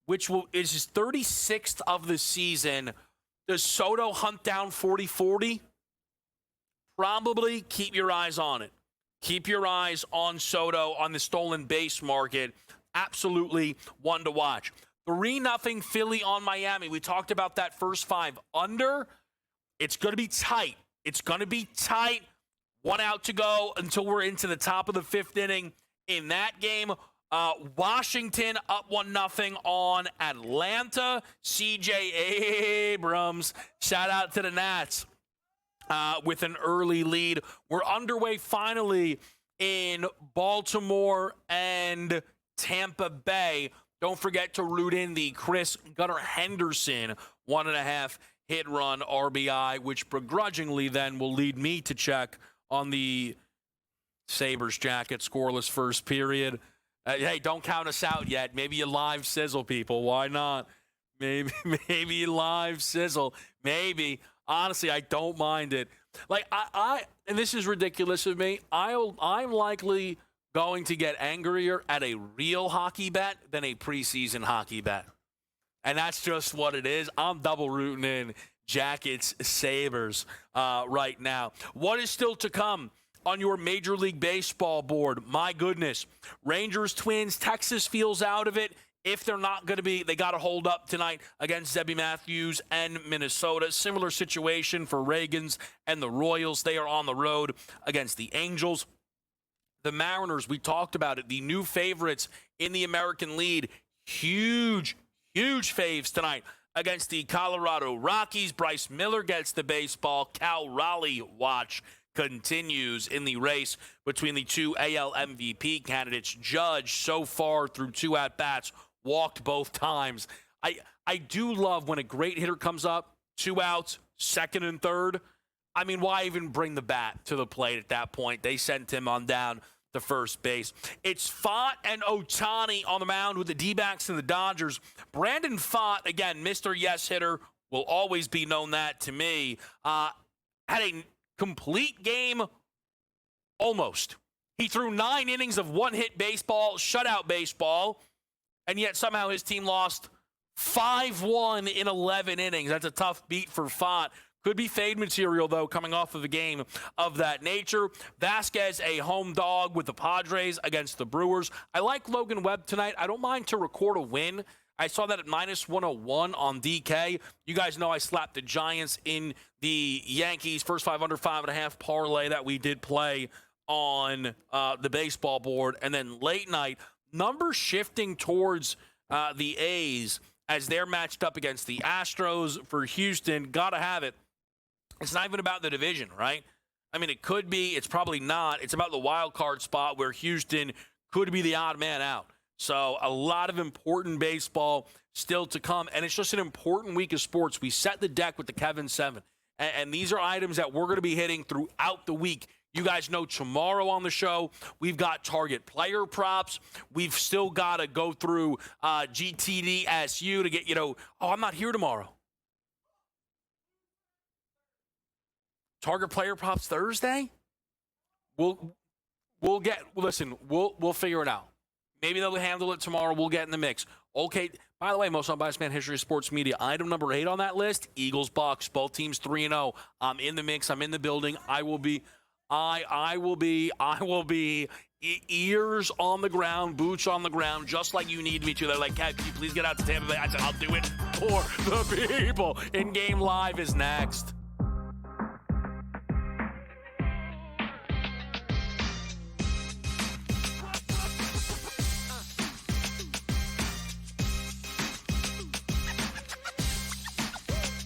which is his 36th of the season. Does Soto hunt down 40-40? Probably. Keep your eyes on it. Keep your eyes on Soto on the stolen base market. Absolutely one to watch. 3-0 Philly on Miami. We talked about that first 5 under. It's going to be tight. It's going to be tight. 1 out to go until we're into the top of the 5th inning in that game. Washington up 1-0 on Atlanta. C.J. Abrams, shout out to the Nats, with an early lead. We're underway finally in Baltimore and Tampa Bay. Don't forget to root in the Chris Gunnar Henderson 1.5 hit run RBI, which begrudgingly then will lead me to check on the Sabres jacket scoreless first period. Hey, don't count us out yet. Maybe you live sizzle, people. Why not? Maybe you live sizzle. Maybe. Honestly, I don't mind it. Like, I and this is ridiculous of me, I'm likely going to get angrier at a real hockey bet than a preseason hockey bet. And that's just what it is. I'm double rooting in Jackets Sabres right now. What is still to come on your Major League Baseball board? My goodness. Rangers, Twins, Texas feels out of it. If they're not going to be, they got to hold up tonight against Zebby Matthews and Minnesota. Similar situation for Reagans and the Royals. They are on the road against the Angels. The Mariners, we talked about it, the new favorites in the American League. Huge faves tonight against the Colorado Rockies. Bryce Miller gets the baseball. Cal Raleigh watch continues in the race between the 2 AL MVP candidates. Judge, so far through 2 at-bats, walked both times. I do love when a great hitter comes up, 2 outs, 2nd and 3rd. I mean, why even bring the bat to the plate at that point? They sent him on down to first base. It's Pfaadt and Ohtani on the mound with the D-backs and the Dodgers. Brandon Pfaadt, again, Mr. Yes Hitter, will always be known that to me, had a complete game almost. He threw 9 innings of one-hit baseball, shutout baseball, and yet somehow his team lost 5-1 in 11 innings. That's a tough beat for Pfaadt. Could be fade material, though, coming off of a game of that nature. Vasquez, a home dog with the Padres against the Brewers. I like Logan Webb tonight. I don't mind to record a win. I saw that at -101 on DK. You guys know I slapped the Giants in the Yankees first 5 under 5.5 parlay that we did play on the baseball board. And then late night, numbers shifting towards the A's as they're matched up against the Astros for Houston. Got to have it. It's not even about the division, right? I mean, it could be. It's probably not. It's about the wild card spot where Houston could be the odd man out. So a lot of important baseball still to come, and it's just an important week of sports. We set the deck with the Kevin 7, and these are items that we're going to be hitting throughout the week. You guys know tomorrow on the show, we've got target player props. We've still got to go through GTDSU to get, I'm not here tomorrow. Target player props Thursday? We'll We'll figure it out. Maybe they'll handle it tomorrow. We'll get in the mix. Okay. By the way, most unbiased man history of sports media. Item number 8 on that list: Eagles, Bucks. Both teams 3-0. I'm in the mix. I'm in the building. I will be ears on the ground, boots on the ground, just like you need me to. They're like, Cat, can you please get out to Tampa Bay? I said, I'll do it for the people. In-game live is next.